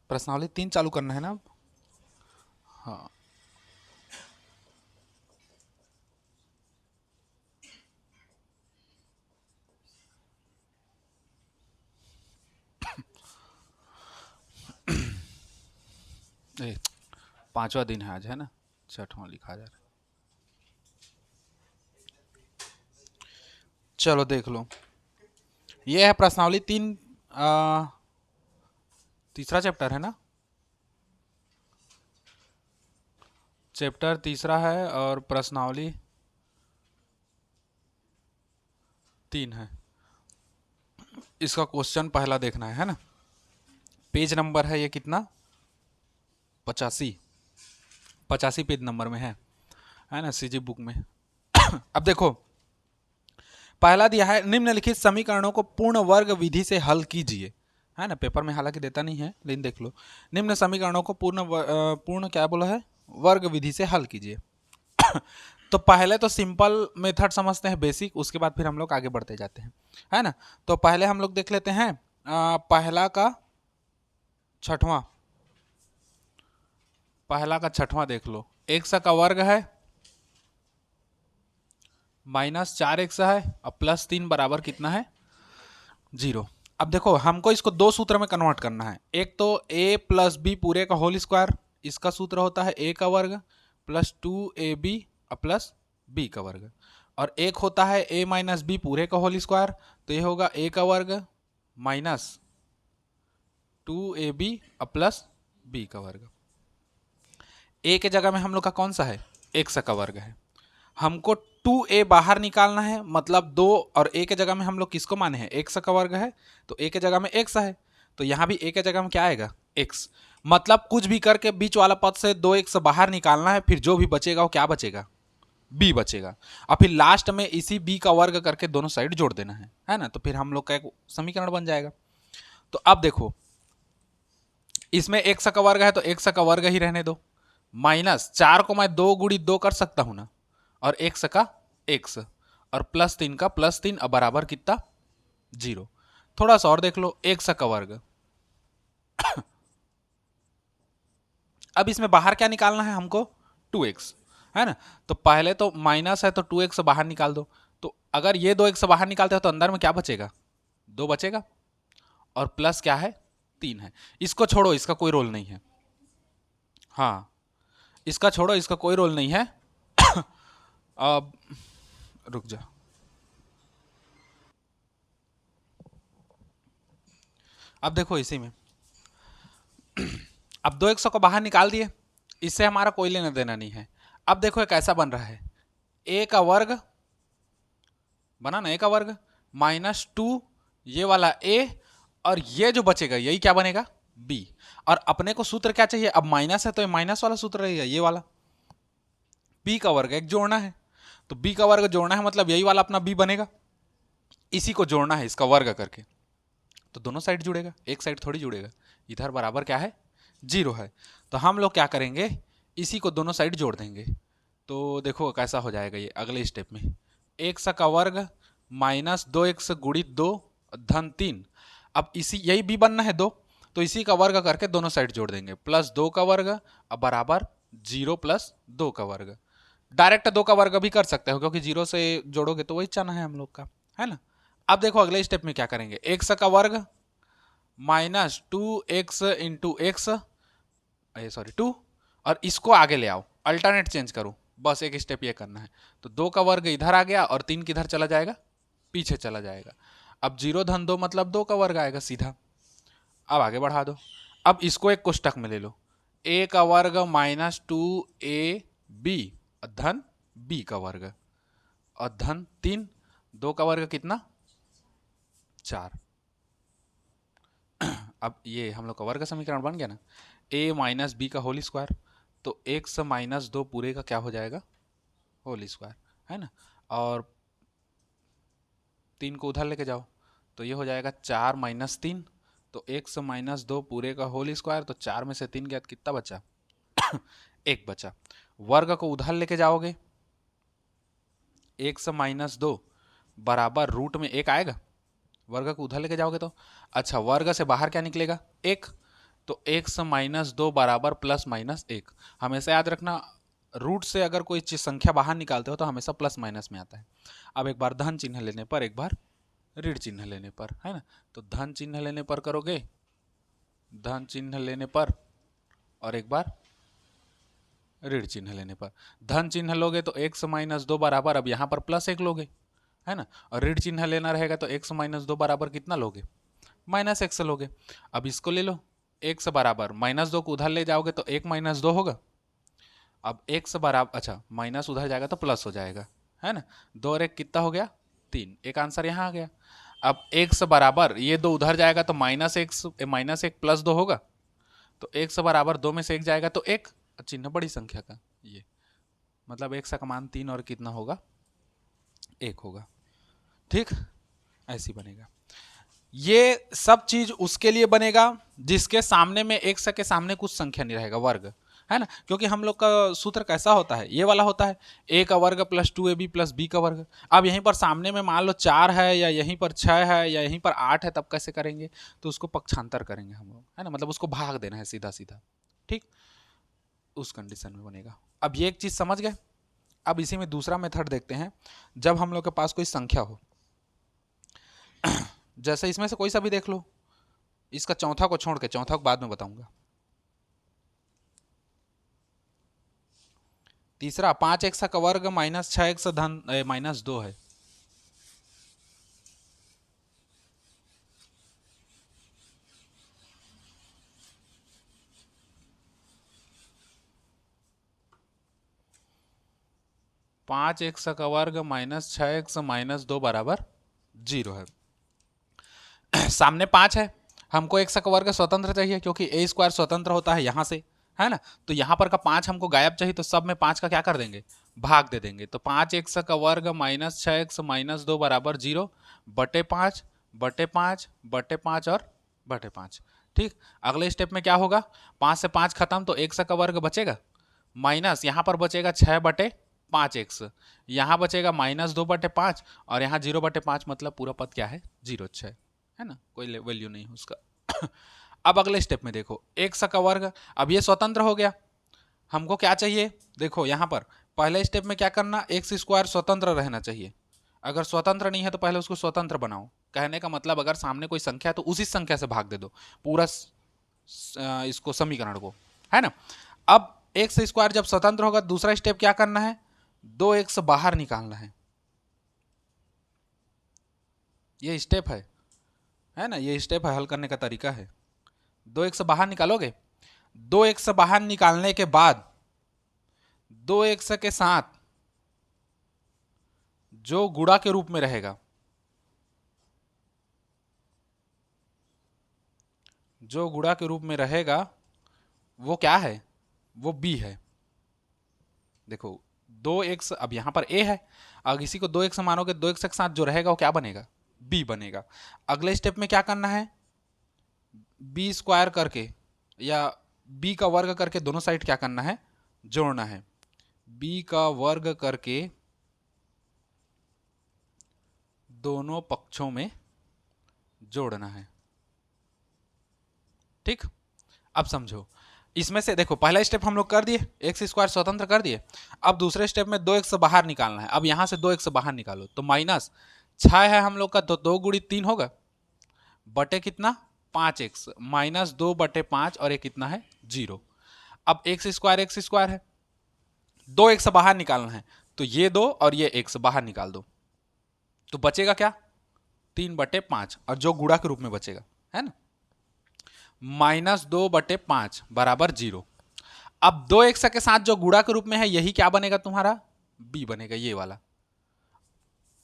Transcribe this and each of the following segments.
प्रश्नावली 3 चालू करना है ना अब। हाँ, ए, 5वां दिन है आज, है ना, 6वां लिखा जा रहा है। चलो देख लो, ये है प्रश्नावली 3, तीसरा चैप्टर है ना, चैप्टर तीसरा है और प्रश्नावली 3 है। इसका क्वेश्चन पहला देखना है ना। पेज नंबर है ये कितना, 85, 85 पेज नंबर में है ना, सीजी बुक में। अब देखो, पहला दिया है निम्नलिखित समीकरणों को पूर्ण वर्ग विधि से हल कीजिए, है ना, पेपर में हालांकि देता नहीं है लेकिन देख लो, निम्न समीकरणों को पूर्ण क्या बोला है, वर्ग विधि से हल कीजिए। तो पहले तो सिंपल मेथड समझते हैं, बेसिक, उसके बाद फिर हम लोग आगे बढ़ते जाते हैं, है ना। तो पहले हम लोग देख लेते हैं पहला का छठवां, पहला का छठवां देख लो। एक्स का वर्ग है -4x है और +3 बराबर कितना है, 0। अब देखो हमको इसको दो सूत्र में कन्वर्ट करना है। एक तो a प्लस बी पूरे का होल स्क्वायर, इसका सूत्र होता है a का वर्ग प्लस 2ab प्लस b का वर्ग, और एक होता है a माइनस बी पूरे का होल स्क्वायर, तो ये होगा a का वर्ग माइनस 2ab प्लस b का वर्ग। a के जगह में हम लोग का कौन सा है, x का वर्ग है। हमको 2a बाहर निकालना है, मतलब 2, और a के जगह में हम लोग किसको माने हैं, x का वर्ग है, तो a के जगह में x है, तो यहाँ भी a के जगह में क्या आएगा, x। मतलब कुछ भी करके बीच वाला पद से 2x बाहर निकालना है, फिर जो भी बचेगा वो क्या बचेगा, b बचेगा, और फिर लास्ट में इसी b का वर्ग करके दोनों साइड जोड़ देना है ना, तो फिर हम लोग का एक समीकरण बन जाएगा। तो अब देखो, इसमें x का वर्ग है तो x का वर्ग ही रहने दो, -4 को मैं 2 गुड़ी 2 कर सकता हूं ना, और x का x, और +3 का +3 अब बराबर कितना, 0। थोड़ा सा और देख लो, x का वर्ग। अब इसमें बाहर क्या निकालना है हमको, 2x, है ना। तो पहले तो माइनस है तो 2x बाहर निकाल दो, तो अगर ये 2x बाहर निकालते हो तो अंदर में क्या बचेगा, 2 बचेगा, और प्लस क्या है, 3 है। इसको छोड़ो, इसका कोई रोल नहीं है, हाँ, इसका छोड़ो, इसका कोई रोल नहीं है। अब रुक जा, अब देखो इसी में, अब 2x को बाहर निकाल दिए, इससे हमारा कोई लेना देना नहीं है। अब देखो एक ऐसा बन रहा है, a का वर्ग बना ना, a का वर्ग -2, ये वाला a, और ये जो बचेगा यही क्या बनेगा, b। और अपने को सूत्र क्या चाहिए, अब माइनस है तो ये माइनस वाला सूत्र रहेगा, ये वाला b का वर्ग एक जोड़ना है, तो b का वर्ग जोड़ना है मतलब यही वाला अपना b बनेगा, इसी को जोड़ना है इसका वर्ग करके, तो दोनों साइड जुड़ेगा, एक साइड थोड़ी जुड़ेगा। इधर बराबर क्या है, 0 है, तो हम लोग क्या करेंगे, इसी को दोनों साइड जोड़ देंगे। तो देखो कैसा हो जाएगा ये अगले स्टेप में, x का वर्ग -2x गुणित 2 धन 3, अब इसी यही भी बनना है 2, तो इसी का वर्ग करके दोनों साइड जोड़ देंगे, +2 का वर्ग अब बराबर 0 + 2 का वर्ग। डायरेक्ट 2 का वर्ग भी कर सकते हो क्योंकि 0 से जोड़ोगे तो वही चाहना है हम लोग का, है ना। अब देखो अगले स्टेप में क्या करेंगे, x का वर्ग -2x इंटू एक्स, सॉरी 2, और इसको आगे ले आओ, अल्टरनेट चेंज करो, बस एक स्टेप ये करना है। तो 2 का वर्ग इधर आ गया और 3 किधर चला जाएगा, पीछे चला जाएगा। अब 0 धन 2 मतलब 2 का वर्ग आएगा सीधा। अब आगे बढ़ा दो, अब इसको एक कोष्टक में ले लो, a का वर्ग -2ab धन b का वर्ग और धन 3, 2 का वर्ग कितना, 4। अब ये हम लोग का वर्ग समीकरण बन गया ना, a माइनस बी का होल स्क्वायर, तो x -2 पूरे का क्या हो जाएगा, होल स्क्वायर, है ना, और 3 को उधर लेके जाओ तो ये हो जाएगा 4 - 3, तो x -2 पूरे का होल स्क्वायर, तो 4 में से 3 गया तो कितना बचा, 1 बचा। वर्ग को उधर लेके जाओगे, x -2 बराबर रूट में 1 आएगा, वर्ग को उधर लेके जाओगे तो, अच्छा वर्ग से बाहर क्या निकलेगा, 1, तो x माइनस 2 बराबर प्लस माइनस 1। हमेशा याद रखना, रूट से अगर कोई चीज संख्या बाहर निकालते हो तो हमेशा प्लस माइनस में आता है। अब एक बार धन चिन्ह लेने पर, एक बार ऋण चिन्ह लेने पर, है ना। तो धन चिन्ह लेने पर करोगे, धन चिन्ह लेने पर, और एक बार ऋण चिन्ह लेने पर। धन चिन्ह लोगे तो x माइनस 2 बराबर, अब यहां पर प्लस 1 लोगे, है ना। और ऋण चिन्ह लेना रहेगा तो x माइनस 2 बराबर कितना लोगे, माइनस 1 लोगे। अब इसको ले लो, x बराबर माइनस 2 को उधर ले जाओगे तो 1 माइनस 2 होगा। अब x बराबर, अच्छा माइनस उधर जाएगा तो प्लस हो जाएगा, है ना। 2 और 1 कितना हो गया, 3। एक आंसर यहाँ आ गया। अब x बराबर, ये 2 उधर जाएगा तो माइनस 1 प्लस 2 होगा। तो x बराबर 2 में से 1 जाएगा तो 1, चिन्ह बड़ी संख्या का, ये मतलब x का मान 3 और कितना होगा, 1 होगा। ठीक, ऐसी बनेगा। ये सब चीज उसके लिए बनेगा जिसके सामने में x के सामने कुछ संख्या नहीं रहेगा, वर्ग, है ना। क्योंकि हम लोग का सूत्र कैसा होता है, ये वाला होता है, a का वर्ग प्लस 2ab प्लस b का वर्ग। अब यहीं पर सामने में मान लो 4 है, या यहीं पर 6 है, या यहीं पर 8 है, तब कैसे करेंगे, तो उसको पक्षांतर करेंगे हम लोग, है ना, मतलब उसको भाग देना है सीधा सीधा। ठीक, उस कंडीशन में बनेगा। अब ये एक चीज समझ गए। अब इसी में दूसरा मेथड देखते हैं, जब हम लोग के पास कोई संख्या हो, जैसे इसमें से कोई सा भी देख लो, इसका चौथा को छोड़ के, चौथा को बाद में बताऊंगा। तीसरा 5x का वर्ग माइनस 6x धन माइनस 2 है। पांच एक्स का वर्ग माइनस 6x माइनस 2 बराबर 0 है। सामने 5 है, हमको x का वर्ग स्वतंत्र चाहिए क्योंकि a स्क्वायर स्वतंत्र होता है यहां से, है ना। तो यहां पर का 5 हमको गायब चाहिए, तो सब में 5 का क्या कर देंगे, भाग दे देंगे। तो 5x का वर्ग माइनस 6x माइनस 2 बराबर 0 बटे 5 बटे 5 बटे 5 और बटे 5। ठीक, अगले स्टेप में क्या होगा, 5 से 5 खत्म तो x का वर्ग बचेगा, माइनस यहाँ पर बचेगा 6 बटे 5x, यहाँ बचेगा माइनस 2 बटे 5, और यहाँ 0 बटे 5, मतलब पूरा पद क्या है, 0 6, है ना, कोई वैल्यू नहीं है उसका। अब अगले स्टेप में देखो, x का वर्ग, अब ये स्वतंत्र हो गया, हमको क्या चाहिए, देखो यहाँ पर पहले स्टेप में क्या करना, एक्स स्क्वायर स्वतंत्र रहना चाहिए। अगर स्वतंत्र नहीं है तो पहले उसको स्वतंत्र बनाओ। कहने का मतलब, अगर सामने कोई संख्या है तो उसी संख्या से भाग दे दो पूरा इसको, समीकरण को, है ना। अब एक्स स्क्वायर जब स्वतंत्र होगा, दूसरा स्टेप क्या करना है, 2x बाहर निकालना है। ये स्टेप है ना, ये स्टेप है, हल करने का तरीका है। 2x बाहर निकालोगे, 2x बाहर निकालने के बाद 2x के साथ जो गुणा के रूप में रहेगा, जो गुणा के रूप में रहेगा वो क्या है, वो b है। देखो 2x, अब यहां पर a है, अगर इसी को 2x मानोगे, 2x के साथ जो रहेगा वो क्या बनेगा, b बनेगा। अगले स्टेप में क्या करना है, b स्क्वायर करके या b का वर्ग करके दोनों साइड क्या करना है, जोड़ना है। b का वर्ग करके दोनों पक्षों में जोड़ना है। ठीक, अब समझो, इसमें से देखो पहला स्टेप हम लोग कर दिए, एक्स स्क्वायर स्वतंत्र कर दिए। अब दूसरे स्टेप में 2x बाहर निकालना है। अब यहां से 2x बाहर निकालो तो माइनस 6 है हम लोग का, तो 2 गुणी 3 होगा, बटे कितना 5x, माइनस 2 बटे 5, और एक कितना है 0। अब एक्स स्क्वायर है, 2x बाहर निकालना है, तो ये 2 और ये x बाहर निकाल दो, तो बचेगा क्या, 3 बटे 5, और जो गुणा के रूप में बचेगा, है ना, माइनस 2 बटे 5 बराबर 0। अब 2x के साथ जो गुणा के रूप में है यही क्या बनेगा तुम्हारा, b बनेगा, ये वाला।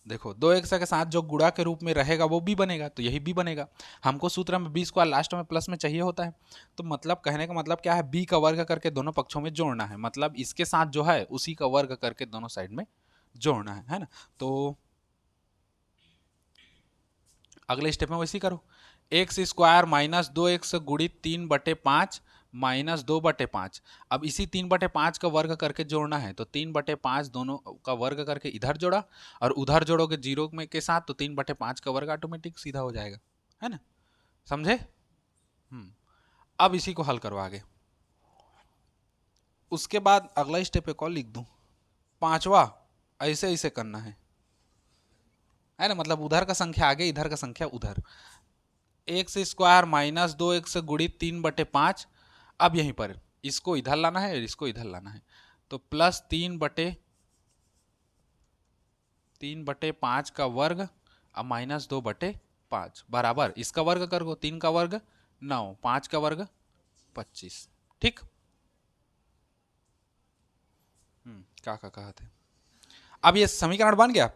देखो 2x के साथ जो गुणा के रूप में रहेगा वो b बनेगा, तो यही b बनेगा। हमको सूत्र में b स्क्वायर लास्ट में प्लस में चाहिए होता है, तो मतलब कहने का मतलब क्या है, b का वर्ग करके दोनों पक्षों में जोड़ना है, मतलब इसके साथ जो है उसी का वर्ग करके दोनों साइड में जोड़ना है ना। तो अगले स्टेप में वैसे ही करो, एक्स स्क्वायर माइनस 2x गुणित 3 बटे 5 माइनस 2 बटे 5। अब इसी 3 बटे 5 का वर्ग करके जोड़ना है, तो 3 बटे 5 दोनों का वर्ग करके इधर जोड़ा, और उधर जोड़ोगे 0 में के साथ, तो 3 बटे 5 का वर्ग ऑटोमेटिक सीधा हो जाएगा, है ना, समझे। अब इसी को हल करो आगे। उसके बाद अगला स्टेप एक और लिख दूं, पांचवा ऐसे ऐसे करना है ना, मतलब उधर का संख्या आगे, इधर का संख्या उधर। एक्स स्क्वायर माइनस 2x गुणित 3/5। अब यहीं पर इसको इधर लाना है और इसको इधर लाना है, तो प्लस 3/5 का वर्ग अब माइनस 2/5 बराबर इसका वर्ग कर दो, 3 का वर्ग 9, 5 का वर्ग 25। ठीक, क्या कहा थे। अब ये समीकरण बन गया,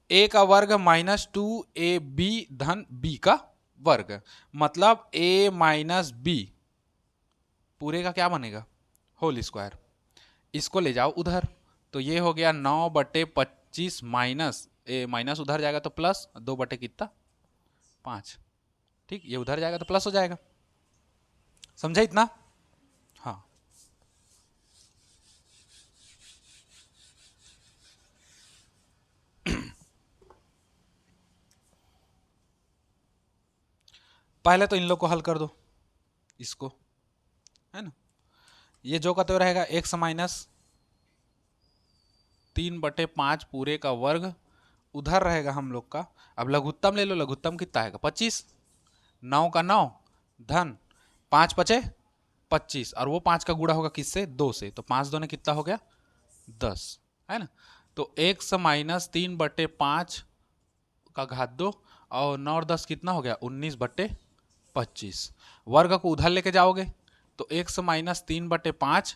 a का वर्ग माइनस 2ab धन b का वर्ग, मतलब a माइनस बी पूरे का क्या बनेगा, होल स्क्वायर। इसको ले जाओ उधर, तो ये हो गया 9/25 माइनस ए माइनस उधर जाएगा तो प्लस 2 बटे कितना 5। ठीक, ये उधर जाएगा तो प्लस हो जाएगा। समझे इतना? हाँ, पहले तो इन लोग को हल कर दो, इसको, है ना। ये जो का तो रहेगा एक्स माइनस 3/5 पूरे का वर्ग, उधर रहेगा हम लोग का। अब लघुत्तम ले लो, लघुत्तम कितना आएगा 25, 9 का 9 धन 5 पचे 25, और वो 5 का गुणा होगा किससे, 2 से, तो 5 2 ने कितना हो गया 10, है ना। तो एक्स माइनस 3/5 का घात 2 और 9 और 10 कितना हो गया 19/25। वर्ग को उधर लेके जाओगे तो एक्स माइनस 3/5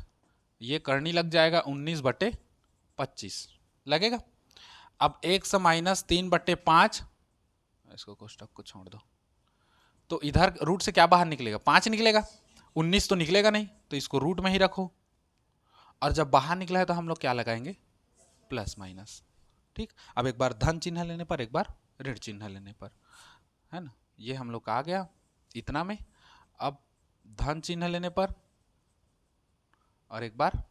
ये करनी लग जाएगा 19/25 लगेगा। अब एक्स माइनस 3/5, इसको कोष्टक को छोड़ दो, तो इधर रूट से क्या बाहर निकलेगा 5 निकलेगा, 19 तो निकलेगा नहीं, तो इसको रूट में ही रखो। और जब बाहर निकला है तो हम लोग क्या लगाएंगे, प्लस माइनस। ठीक, अब एक बार धन चिन्ह लेने पर, एक बार ऋण चिन्ह लेने पर, है ना, ये हम लोग का आ गया इतना में। अब धन चिन्ह लेने पर और एक बार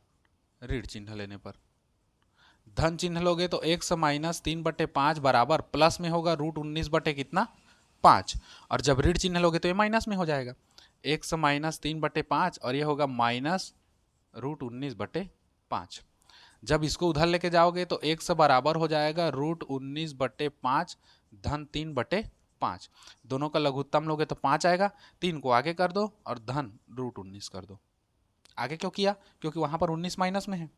ऋण चिन्ह लेने पर, धन चिन्ह लोगे तो एक्स माइनस 3/5 बराबर प्लस में होगा रूट 19 बटे कितना 5, और जब ऋण चिन्ह लोगे तो ये माइनस में हो जाएगा, एक्स माइनस 3/5 और ये होगा माइनस रूट 19/5। जब इसको उधर लेके जाओगे तो एक्स बराबर हो जाएगा रूट 19/5 धन 3/5। दोनों का लघुत्तम लोगे तो 5 आएगा, 3 को आगे कर दो और धन रूट 19 कर दो। आगे क्यों किया, क्योंकि वहां पर 19 माइनस में है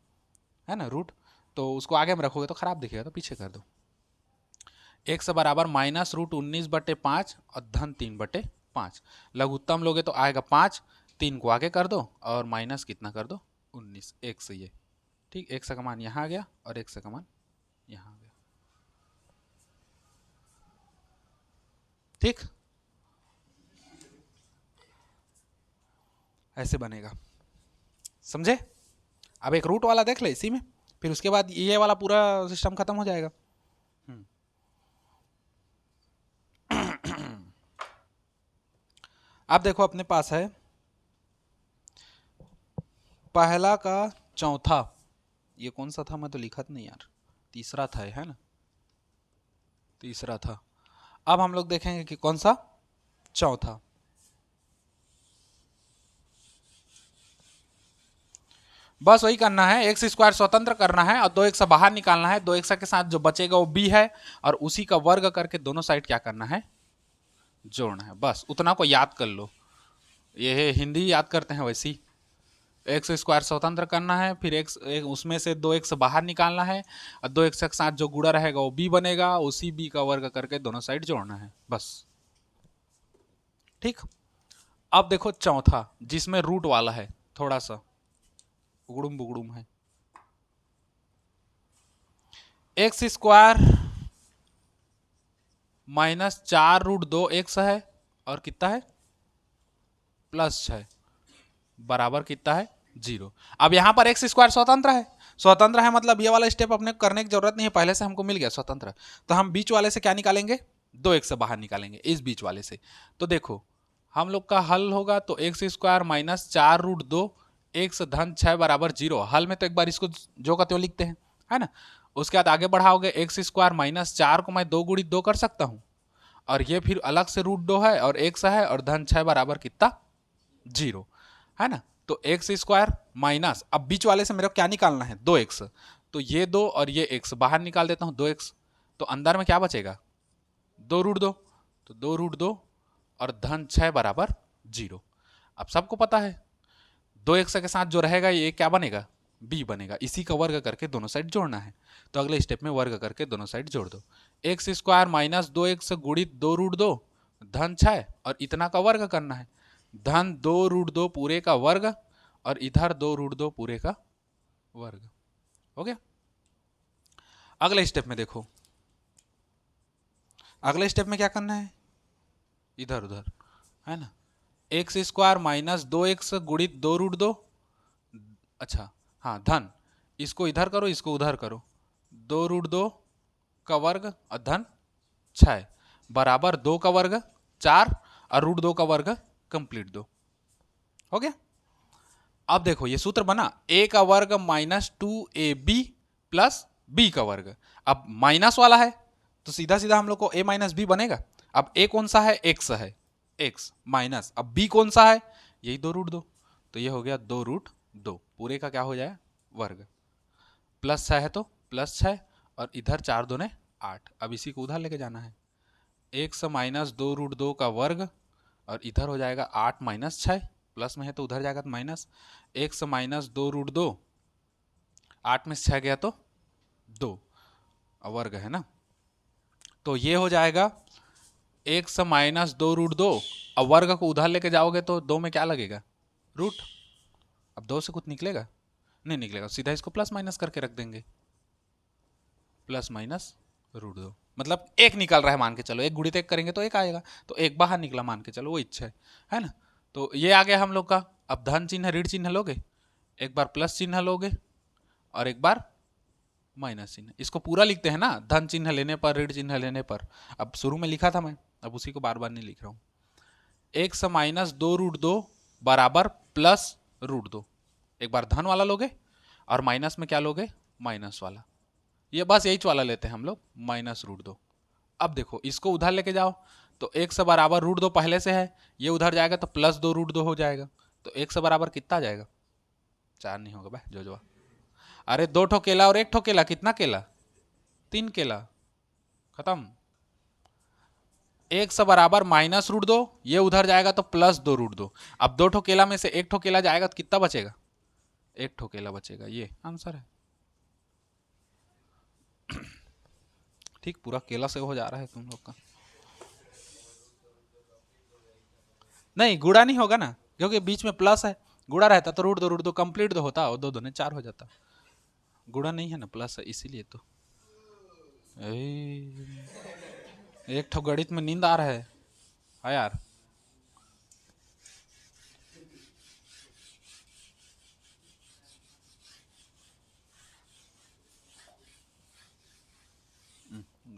ना रूट, तो उसको आगे में रखोगे तो खराब दिखेगा, तो पीछे कर दो। एक्स बराबर माइनस रूट 19/5 और धन 3/5। लघुत्तम लोगे तो आएगा 5, 3 को आगे कर दो और माइनस कितना कर दो 19, एक से ये। ठीक, एक का मान यहाँ आ गया और एक का मान यहाँ आ गया। ठीक, ऐसे बनेगा, समझे। अब एक रूट वाला देख ले इसी में, फिर उसके बाद ये वाला पूरा सिस्टम खत्म हो जाएगा। अब देखो अपने पास है पहला का चौथा, ये कौन सा था मैं तो लिखा नहीं यार, तीसरा था है ना, तीसरा था। अब हम लोग देखेंगे कि कौन सा चौथा। बस वही करना है, एक्स स्क्वायर स्वतंत्र करना है और 2x बाहर निकालना है, 2x के साथ जो बचेगा वो b है, और उसी का वर्ग करके दोनों साइड क्या करना है जोड़ना है। बस उतना को याद कर लो, ये हिंदी याद करते हैं वैसी। एक्स स्क्वायर स्वतंत्र करना है, फिर एक्स उसमें से 2x बाहर निकालना है और 2x के साथ जो गुणा रहेगा वो b बनेगा, उसी b का वर्ग करके दोनों साइड जोड़ना है बस। ठीक, अब देखो चौथा जिसमें रूट वाला है, थोड़ा सा उगड़ुम बुगड़ुम है। एक्स स्क्वायर माइनस 4√2x है और कितना है प्लस 6 बराबर कितना है 0। अब यहां पर एक्स स्क्वायर स्वतंत्र है, स्वतंत्र है मतलब ये वाला स्टेप अपने करने की जरूरत नहीं है, पहले से हमको मिल गया स्वतंत्र। तो हम बीच वाले से क्या निकालेंगे 2x से बाहर निकालेंगे इस बीच वाले से। तो देखो हम लोग का हल होगा तो एक्स स्क्वायर माइनस 4√2 एक्स धन 6 बराबर 0। हल में तो एक बार इसको जो का त्यों लिखते हैं, है ना। उसके बाद आगे बढ़ाओगे एक्स स्क्वायर माइनस 4 को मैं 2 गुणित 2 कर सकता हूं, और ये फिर अलग से √2 है और एक्स है और धन 6 बराबर कितना 0। है ना। तो एक्स स्क्वायर माइनस, अब बीच वाले से मेरे को क्या निकालना है, 2x, तो ये 2 और ये x बाहर निकाल देता हूँ 2x, तो अंदर में क्या बचेगा 2√2, तो 2√2 और धन 6 बराबर 0। अब सबको पता है 2x के साथ जो रहेगा ये क्या बनेगा b बनेगा, इसी का वर्ग करके दोनों साइड जोड़ना है। तो अगले स्टेप में वर्ग करके दोनों साइड जोड़ दो, एक्स स्क्वायर माइनस 2x गुणित 2√2 धन 6 और इतना का वर्ग करना है, धन 2√2 पूरे का वर्ग और इधर 2√2 पूरे का वर्ग। हो गया। अगले स्टेप में देखो, अगले स्टेप में क्या करना है, इधर उधर, है ना। एक्स स्क्वायर माइनस 2x गुणित 2√2, अच्छा हाँ धन, इसको इधर करो इसको उधर करो, 2√2 का वर्ग और धन 6 बराबर 2 का वर्ग 4 और √2 का वर्ग कंप्लीट 2। हो गया। अब देखो ये सूत्र बना, a का वर्ग माइनस 2ab प्लस b का वर्ग। अब माइनस वाला है तो सीधा सीधा हम लोग को a माइनस बी बनेगा। अब a कौन सा है, x है, x माइनस, अब b कौन सा है, यही 2√2, तो ये हो गया 2√2 पूरे का क्या हो जाए वर्ग, प्लस 6 है तो प्लस 6 और इधर 4 दूने 8। अब इसी को उधर लेके जाना है, x माइनस 2√2 का वर्ग और इधर हो जाएगा 8 माइनस 6, प्लस में है तो उधर जाएगा तो माइनस, x माइनस 2√2, 8 में 6 गया तो 2 वर्ग है ना, तो ये हो जाएगा x माइनस 2√2 और वर्ग को उधर लेके जाओगे तो 2 में क्या लगेगा रूट, अब 2 से कुछ निकलेगा नहीं निकलेगा, सीधा इसको प्लस माइनस करके रख देंगे, प्लस माइनस √2 मतलब एक निकल रहा है मान के चलो, एक गुणित एक करेंगे तो एक आएगा, तो एक बाहर निकला मान के चलो वो इच्छा है ना। तो ये आ गया हम लोग का। अब धन चिन्ह ऋण चिन्ह लोगे, एक बार प्लस चिन्ह लोगे और एक बार माइनस चिन्ह, इसको पूरा लिखते हैं ना, धन चिन्ह लेने पर ऋण चिन्ह लेने पर। अब शुरू में लिखा था मैं, अब उसी को बार बार नहीं लिख रहा हूं। एक्स माइनस 2√2 बराबर प्लस √2, एक बार धन वाला लोगे और माइनस में क्या लोगे माइनस वाला, ये बस यही वाला लेते हैं हम लोग माइनस √2। अब देखो इसको उधर लेके जाओ तो x बराबर √2 पहले से है, ये उधर जाएगा तो प्लस 2√2 हो जाएगा, तो x बराबर कितना आ जाएगा 4 नहीं होगा भाई जो अरे 2 ठो केला और 1 ठो केला, कितना केला 3 केला, खत्म। x बराबर माइनस √2, ये उधर जाएगा तो प्लस 2√2, अब 2 ठो केला में से 1 ठो केला जाएगा तो कितना बचेगा 1 ठो केला बचेगा, ये आंसर है। ठीक पूरा केला से हो जा रहा है तुम लोग का, नहीं गुड़ा नहीं होगा ना क्योंकि बीच में प्लस है, गुड़ा रहता तो √2 कंप्लीट तो होता और 2 दूने 4 हो जाता, गुड़ा नहीं है ना प्लस है इसीलिए तो। एक ठो गणित में नींद आ रहा है हाँ यार,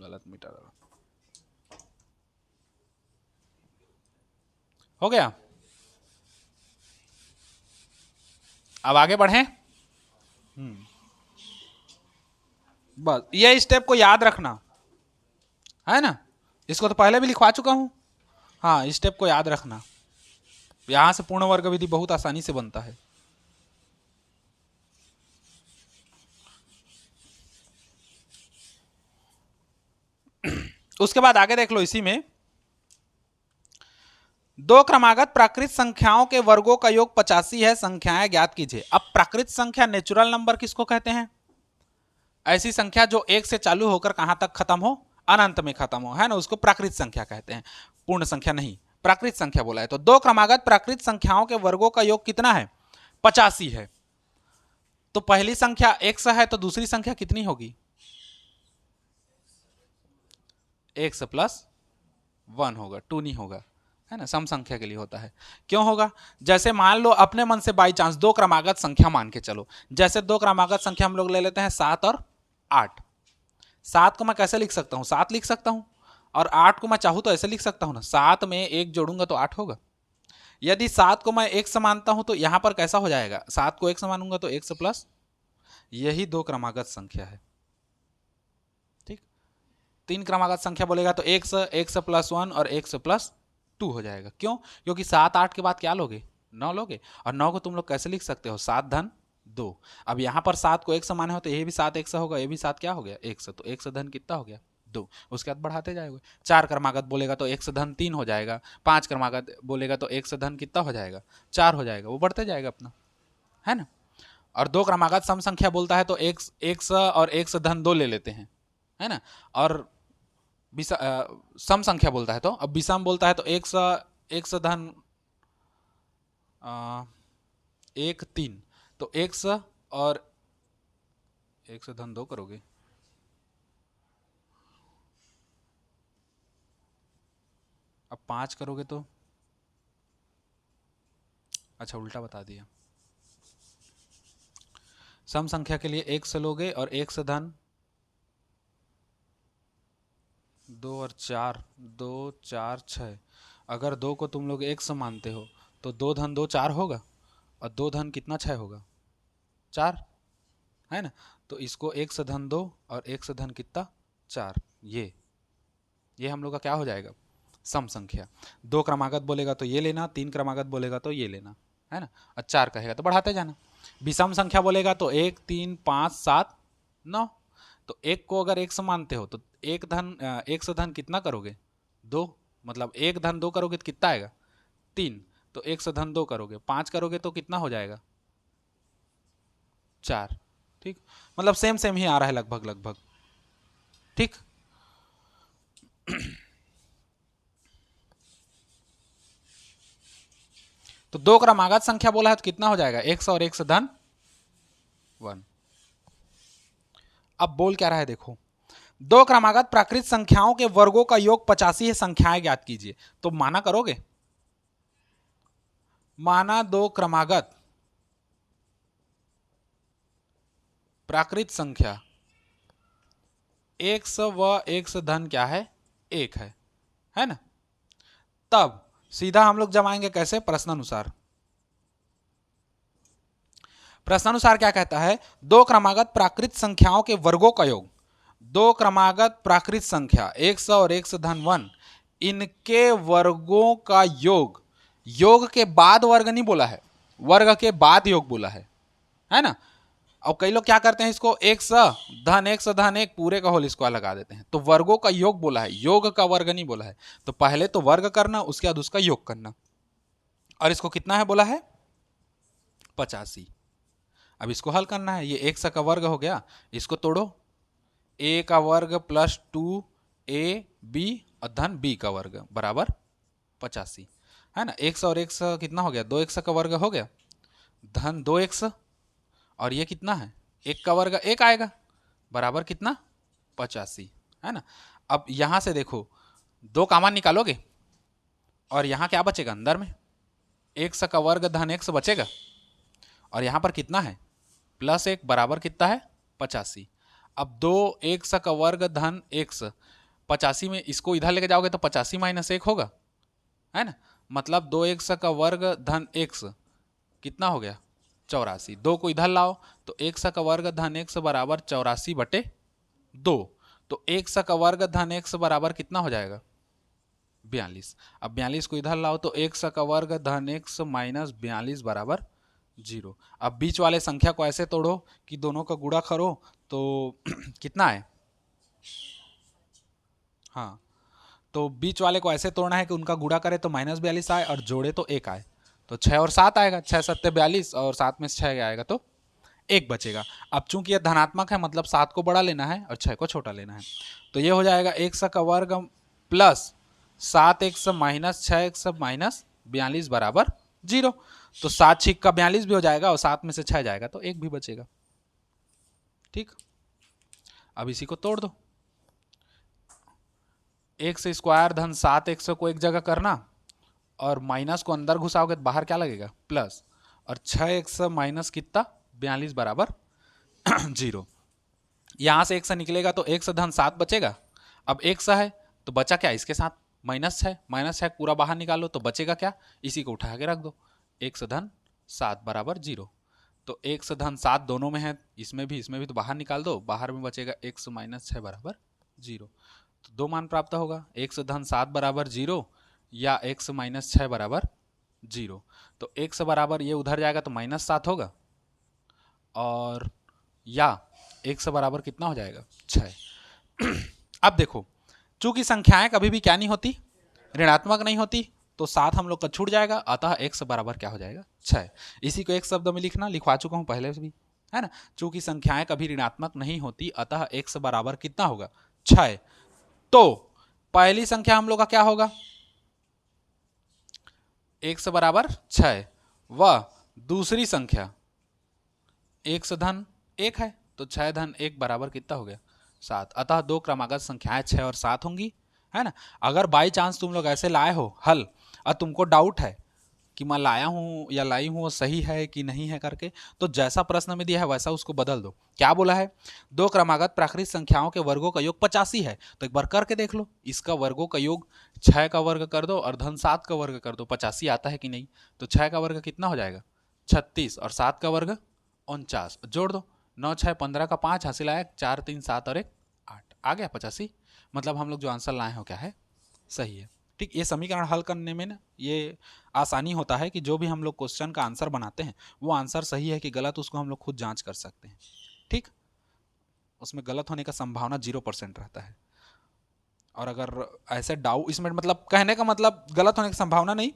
गलत मिटा रहा हो गया। अब आगे बढ़ें, बस ये स्टेप को याद रखना है ना, इसको तो पहले भी लिखवा चुका हूं, हाँ स्टेप को याद रखना, यहां से पूर्ण वर्ग विधि बहुत आसानी से बनता है। उसके बाद आगे देख लो, इसी में दो क्रमागत प्राकृत संख्याओं के वर्गों का योग 85 है, संख्याएं ज्ञात कीजिए। अब प्राकृत संख्या नेचुरल नंबर किसको कहते हैं, ऐसी संख्या जो एक से चालू होकर कहां तक खत्म हो, अनंत में खत्म हो, है ना, उसको प्राकृत संख्या कहते हैं, पूर्ण संख्या नहीं प्राकृत संख्या बोला है। तो दो क्रमागत प्राकृत संख्याओं के वर्गों का योग कितना है 85 है, तो पहली संख्या x है तो दूसरी संख्या कितनी होगी x प्लस 1 होगा, 2 नहीं होगा, है ना, सम संख्या के लिए होता है। क्यों होगा, जैसे मान लो अपने मन से बाई चांस दो क्रमागत संख्या मान के चलो, जैसे दो क्रमागत संख्या हम लोग ले लेते हैं 7 और 8, 7 को मैं कैसे लिख सकता हूं 7 लिख सकता हूं, और 8 को मैं चाहूं तो ऐसे लिख सकता हूं ना, 7 में 1 जोड़ूंगा तो 8 होगा। यदि 7 को मैं x मानता हूं तो यहां पर कैसा हो जाएगा, 7 को x मानूंगा तो x प्लस, यही दो क्रमागत संख्या है। ठीक, तीन क्रमागत संख्या बोलेगा तो x प्लस 1 और x प्लस 2 हो जाएगा। क्यों, क्योंकि 7 8 के बाद क्या लोगे 9 लोगे, और 9 को तुम लोग कैसे लिख सकते हो, 7 धन 2। अब यहाँ पर 7 को 1 से माने हो तो ये भी 7 1 से होगा, ये भी 7 क्या हो गया 1 से, तो 1 से धन कितना हो गया 2। उसके बाद बढ़ाते जाओगे, 4 क्रमागत बोलेगा तो 1 से धन 3 हो जाएगा, 5 क्रमागत बोलेगा तो 1 से धन कितना हो जाएगा 4 हो जाएगा, वो बढ़ते जाएगा अपना, है ना। और 2 क्रमागत सम संख्या बोलता है तो 1 से और 1 से धन 2 ले लेते हैं, है ना। और सम संख्या बोलता है तो, अब विषम बोलता है तो 1 से धन 1 3, तो 1 से और 1 से धन 2 करोगे, अब 5 करोगे तो, अच्छा उल्टा बता दिया। सम संख्या के लिए 1 से लोगे और 1 से धन 2 और 4, 2 4 6, अगर 2 को तुम लोग 1 से मानते हो तो 2 धन 2 4 होगा, और 2 धन कितना 6 होगा 4, है ना। तो इसको 1 से धन 2 और 1 से धन कितना 4, ये हम लोग का क्या हो जाएगा सम संख्या। 2 क्रमागत बोलेगा तो ये लेना, 3 क्रमागत बोलेगा तो ये लेना, है ना, और 4 कहेगा तो बढ़ाते जाना। विषम संख्या बोलेगा तो 1 3 5 7 9, तो 1 को अगर 1 से मानते हो तो 1 से धन कितना करोगे 2, मतलब 1 धन 2 करोगे तो कितना आएगा 3, तो 1 से धन 2 करोगे, 5 करोगे तो कितना हो जाएगा 4, ठीक, मतलब सेम सेम ही आ रहा है लगभग लगभग, ठीक। तो 2 क्रमागत संख्या बोला है तो कितना हो जाएगा 1 से और 1 से धन 1। अब बोल क्या रहा है देखो, 2 क्रमागत प्राकृत संख्याओं के वर्गों का योग 85 है, संख्याएं ज्ञात कीजिए। तो माना करोगे, माना 2 क्रमागत प्राकृत संख्या x व x धन क्या है 1 है ना। तब सीधा हम लोग जमाएंगे कैसे, प्रश्नानुसार। प्रश्नानुसार क्या कहता है, 2 क्रमागत प्राकृत संख्याओं के वर्गों का योग, 2 क्रमागत प्राकृत संख्या x और x धन 1, इनके वर्गों का योग, योग के बाद वर्ग नहीं बोला है, वर्ग के बाद योग बोला है ना। अब कई लोग क्या करते हैं, इसको x धन 1 पूरे का होल स्क्वायर लगा देते हैं, तो वर्गों का योग बोला है, योग का वर्ग नहीं बोला है। तो पहले तो वर्ग करना, उसके बाद उसका योग करना, और इसको कितना है बोला है 85। अब इसको हल करना है, ये x का वर्ग हो गया, इसको तोड़ो, a का वर्ग प्लस 2ab और धन b का वर्ग बराबर 85, है ना। x और x कितना हो गया 2x का वर्ग हो गया, धन 2x, और ये कितना है 1 का वर्ग 1 आएगा, बराबर कितना 85, है ना। अब यहां से देखो 2 कॉमन निकालोगे और यहां क्या बचेगा अंदर में, x का वर्ग धन x बचेगा, और यहां पर कितना है प्लस 1 बराबर कितना है 85। अब 2x का वर्ग धन x, 85 में इसको इधर लेके जाओगे तो 85 माइनस 1 होगा, है ना, मतलब 2x का वर्ग धन x कितना हो गया 84। 2 को इधर लाओ तो x का वर्ग धन x बराबर 84/2, तो x का वर्ग धन x बराबर कितना हो जाएगा 42। अब 42 को इधर लाओ तो x का वर्ग धन x माइनस 42 बराबर 0। अब बीच वाले संख्या को ऐसे तोड़ो कि दोनों का गुणा करो तो कितना है, हाँ, तो बीच वाले को ऐसे तोड़ना है कि उनका गुणा करे तो -42 आए और जोड़े तो 1 आए, तो 6 और 7 आएगा, 6 7 42 और 7 में से 6 आएगा तो 1 बचेगा। अब चूंकि यह धनात्मक है मतलब 7 को बड़ा लेना है और 6 को छोटा लेना है, तो ये हो जाएगा x का वर्ग plus 7x minus 6x minus 42 बराबर 0। तो 7 छिक का 42 भी हो जाएगा और 7 में से 6 जाएगा तो 1 भी बचेगा, ठीक। अब इसी को तोड़ दो, x स्क्वायर धन 7x को एक जगह करना और माइनस को अंदर घुसाओगे तो बाहर क्या लगेगा प्लस, और 6x माइनस कितना 42 बराबर 0। यहां से x निकलेगा तो x धन 7 बचेगा। अब x है तो बचा क्या इसके साथ -6 पूरा बाहर निकालो तो बचेगा क्या, इसी को उठा के रख दो, x धन 7 बराबर 0। तो x धन 7 दोनों में है, इसमें भी तो बाहर निकाल दो, बाहर में बचेगा x माइनस 6 बराबर 0। तो 2 मान प्राप्त होगा, x धन 7 बराबर 0 या x माइनस 6 बराबर 0। तो x बराबर ये उधर जाएगा तो -7 होगा, और या x बराबर कितना हो जाएगा 6। अब देखो, चूंकि संख्याएं कभी भी क्या नहीं होती, ऋणात्मक नहीं होती, तो 7 हम लोग का छूट जाएगा, अतः x बराबर क्या हो जाएगा 6। इसी को एक शब्द में लिखना, लिखवा चुका हूं पहले से भी, है ना। चूंकि संख्याएं कभी ऋणात्मक नहीं होती, अतः x बराबर कितना होगा 6। तो पहली संख्या हम लोग का क्या होगा, x बराबर 6, व दूसरी संख्या x धन 1 है, तो 6 धन 1 बराबर कितना हो गया 7। अतः दो क्रमागत संख्याएं 6 और 7 होंगी, है ना। अगर बाई चांस तुम लोग ऐसे लाए हो हल, और तुमको डाउट है कि मैं लाया हूं या लाई हूं वो सही है कि नहीं है करके, तो जैसा प्रश्न में दिया है वैसा उसको बदल दो। क्या बोला है, दो क्रमागत प्राकृत संख्याओं के वर्गों का योग 85 है, तो एक बार करके देख लो, इसका वर्गों का योग 6 का वर्ग कर दो और धन 7 का वर्ग कर दो, 85 आता है कि नहीं। तो 6 का वर्ग कितना हो जाएगा 36, और 7 का वर्ग 49, जोड़ दो, 9 6 15 का 5 हासिल आया, 4 3 7 और 1 8, आ गया 85। मतलब हम लोग जो आंसर लाए हो क्या है, सही है। ठीक, ये समीकरण हल करने में ना ये आसानी होता है कि जो भी हम लोग क्वेश्चन का आंसर बनाते हैं वो आंसर सही है कि गलत, उसको हम लोग खुद जांच कर सकते हैं। ठीक, उसमें गलत होने का संभावना 0% रहता है। और अगर ऐसे डाउट, इसमें मतलब कहने का मतलब गलत होने की संभावना नहीं,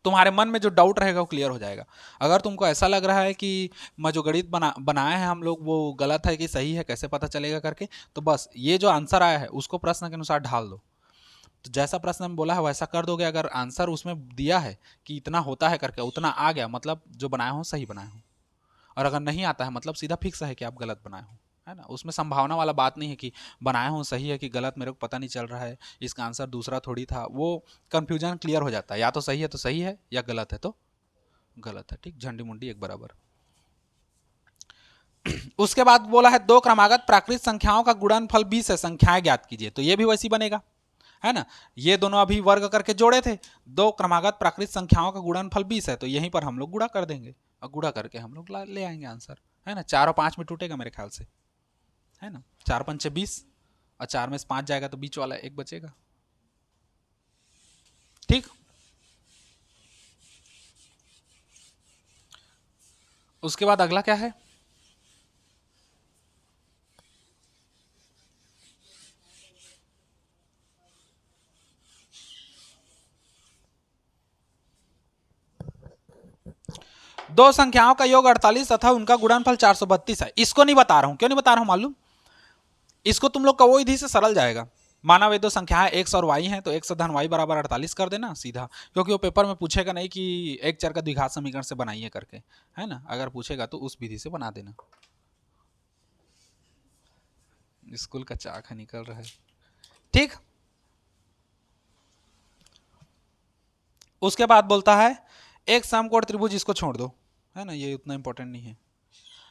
तुम्हारे मन में जो डाउट रहेगा वो क्लियर हो जाएगा। अगर तुमको ऐसा लग रहा है कि मैं जो गणित बनाया है हम लोग वो गलत है कि सही है, कैसे पता चलेगा करके, तो बस ये जो आंसर आया है उसको प्रश्न के अनुसार ढाल दो। तो जैसा प्रश्न में बोला है वैसा कर दोगे, अगर आंसर उसमें दिया है कि इतना होता है करके उतना आ गया, मतलब जो बनाया हो सही बनाया हो। और अगर नहीं आता है मतलब सीधा फिक्स है कि आप गलत बनाए हो, है ना। उसमें संभावना वाला बात नहीं है कि बनाया हूँ सही है कि गलत मेरे को पता नहीं चल रहा है, इसका आंसर दूसरा थोड़ी था, वो कंफ्यूजन क्लियर हो जाता है, या तो सही है तो सही है, या गलत है तो गलत है। ठीक, झंडी मुंडी एक बराबर। उसके बाद बोला है दो क्रमागत प्राकृत संख्याओं का गुणनफल 20 है, संख्याएं ज्ञात कीजिए, तो ये भी वैसी बनेगा, है ना। ये दोनों अभी वर्ग करके जोड़े थे, दो क्रमागत प्राकृत संख्याओं का गुणनफल 20 है, तो यहीं पर हम लोग गुणा कर देंगे, और गुणा करके हम लोग ले आएंगे आंसर, है ना। 4 और 5 में टूटेगा मेरे ख्याल से, है ना। 4 पंचे 20, और 4 में से 5 जाएगा तो बीच वाला एक बचेगा। ठीक, उसके बाद अगला क्या है, दो संख्याओं का योग 48 तथा उनका गुणनफल 432 है। इसको नहीं बता रहा हूं, क्यों नहीं बता रहा हूं मालूम, इसको तुम लोग कवो विधि से सरल जाएगा। माना वे दो संख्याएं x और y हैं, तो x धन y बराबर 48 कर देना सीधा, क्योंकि वो पेपर में पूछेगा नहीं कि एक चर का द्विघात समीकरण से बनाइए करके, है ना। अगर पूछेगा तो उस विधि से बना देना। स्कूल का चाक निकल रहा है। ठीक, उसके बाद बोलता है एक समकोण त्रिभुज, इसको छोड़ दो, है ना, ये उतना इंपॉर्टेंट नहीं है।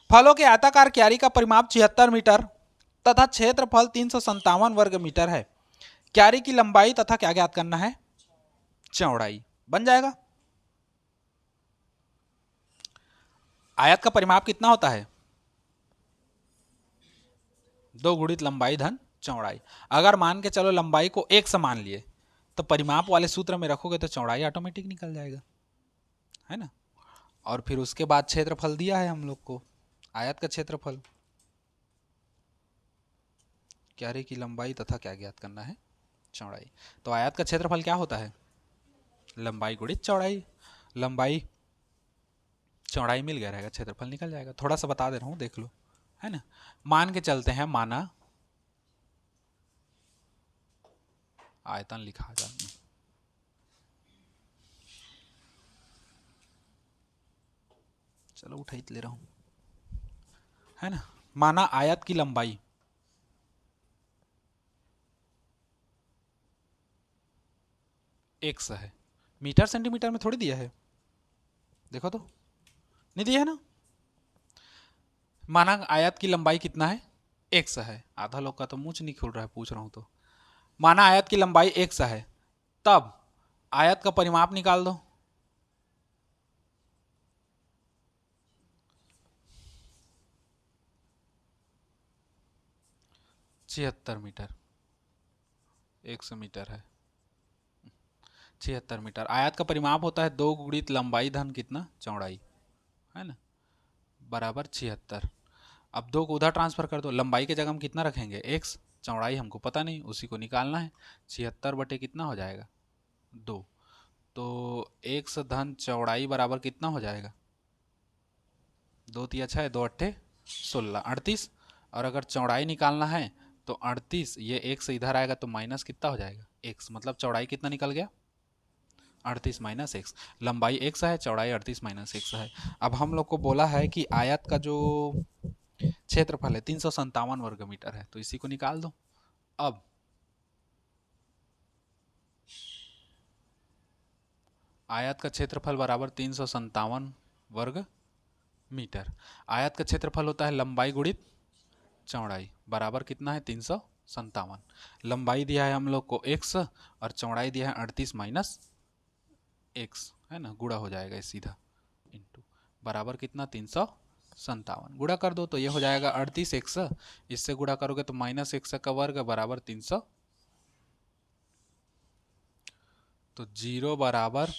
फलों के आयताकार क्यारी का परिमाप 76 मीटर तथा क्षेत्रफल 357 वर्ग मीटर है। क्यारी की लंबाई तथा क्या ज्ञात करना है, चौड़ाई। बन जाएगा। आयत का परिमाप कितना होता है, 2 गुणित लंबाई धन चौड़ाई। अगर मान के चलो लंबाई को 1 समान लिए, तो परिमाप वाले सूत्र में रखोगे तो चौड़ाई ऑटोमेटिक निकल जाएगा, है ना। और फिर उसके बाद क्षेत्रफल दिया है हम लोग को, आयत का क्षेत्रफल, क्यारी की लंबाई तथा क्या ज्ञात करना है, चौड़ाई। तो आयत का क्षेत्रफल क्या होता है, लंबाई गुणित चौड़ाई। लंबाई चौड़ाई मिल गया रहेगा, क्षेत्रफल निकल जाएगा। थोड़ा सा बता दे रहा हूं, देख लो, है ना। मान के चलते हैं, माना आयतन लिखा जा, चलो उठाई ले रहा हूं, है ना। माना आयत की लंबाई x है, मीटर सेंटीमीटर में थोड़ी दिया है, देखो तो, नहीं दिया है ना। माना आयत की लंबाई कितना है, x है। आधा लोग का तो मुंह नहीं खुल रहा है, पूछ रहा हूं तो। माना आयत की लंबाई x है, तब आयत का परिमाप निकाल दो, 76 मीटर, 100 मीटर है। 76 मीटर। आयत का परिमाप होता है 2 गुणित लंबाई धन कितना चौड़ाई, है ना, बराबर 76। अब 2 को उधर ट्रांसफर कर दो, लंबाई के जगह हम कितना रखेंगे x, चौड़ाई हमको पता नहीं, उसी को निकालना है। 76 बटे कितना हो जाएगा 2, तो x धन चौड़ाई बराबर कितना हो जाएगा 2 तिया 6, 2 अट्ठे 16, 38। और अगर चौड़ाई निकालना है तो 38, ये x इधर आएगा तो माइनस कितना हो जाएगा x, मतलब चौड़ाई कितना निकल गया 38 माइनस एक्स। लंबाई x है, चौड़ाई 38 माइनस एक्स है। अब हम लोग को बोला है कि आयत का जो क्षेत्रफल है 357 वर्ग मीटर है, तो इसी को निकाल दो। अब आयत का क्षेत्रफल बराबर 357 वर्ग मीटर। आयत का क्षेत्रफल होता है लंबाई गुणित चौड़ाई, बराबर कितना है 357। लंबाई दिया है हम लोग को x और चौड़ाई दिया है 38 माइनस x, है ना, गुणा हो जाएगा सीधा, इंटू बराबर कितना 357। गुणा कर दो तो ये हो जाएगा 38x, इससे गुणा करोगे तो माइनस x का वर्ग बराबर 300, तो 0 बराबर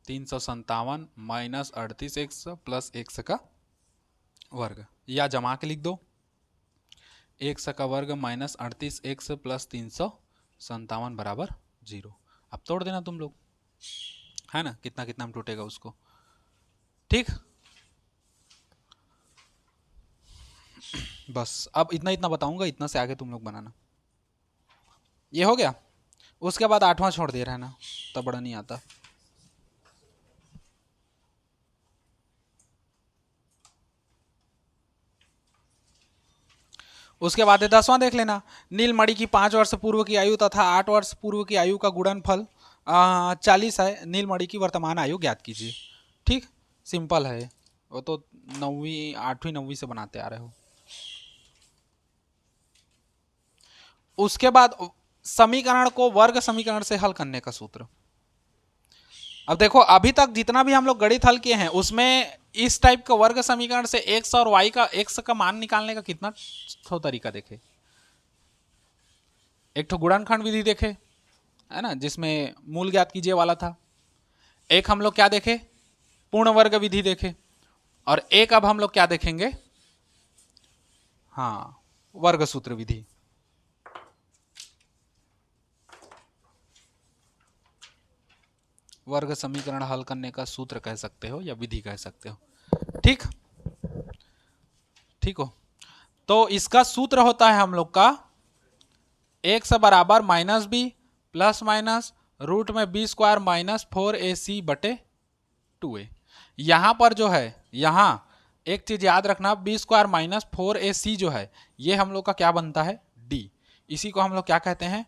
357 माइनस 38x प्लस x का वर्ग, या जमा के लिख दो x का वर्ग माइनस 38x प्लस 357 बराबर 0। अब तोड़ देना तुम लोग, है ना, कितना कितना में टूटेगा उसको, ठीक। बस अब इतना इतना बताऊंगा, इतना से आगे तुम लोग बनाना। ये हो गया, उसके बाद 8वां छोड़ दे रहना, तब बड़ा नहीं आता। उसके बाद 10वां देख लेना। नीलमणि की 5 वर्ष पूर्व की आयु तथा 8 वर्ष पूर्व की आयु का गुणनफल 40 है। नीलमणि की वर्तमान आयु ज्ञात कीजिए। ठीक, सिंपल है, वो तो 9वीं 8वीं 9वीं से बनाते आ रहे हो। उसके बाद समीकरण को वर्ग समीकरण से हल करने का सूत्र। अब देखो अभी तक जितना भी हम लोग गणित हल किए हैं उसमें इस टाइप का वर्ग समीकरण से x और y का x का मान निकालने का कितना ठो तरीका देखे। एक ठो गुणनखंड विधि देखे, है ना, जिसमें मूल ज्ञात कीजिए वाला था। एक हम लोग क्या देखे, पूर्ण वर्ग विधि देखे, और एक अब हम लोग क्या देखेंगे, हाँ, वर्ग सूत्र विधि। वर्ग समीकरण हल करने का सूत्र कह सकते हो या विधि कह सकते हो। ठीक, ठीक हो। तो इसका सूत्र होता है हम लोग का x बराबर minus b plus minus root में बी स्क्वायर माइनस 4ac बटे 2a। यहां पर जो है, यहां एक चीज याद रखना, बी स्क्वायर माइनस 4ac जो है ये हम लोग का क्या बनता है d। इसी को हम लोग क्या कहते हैं,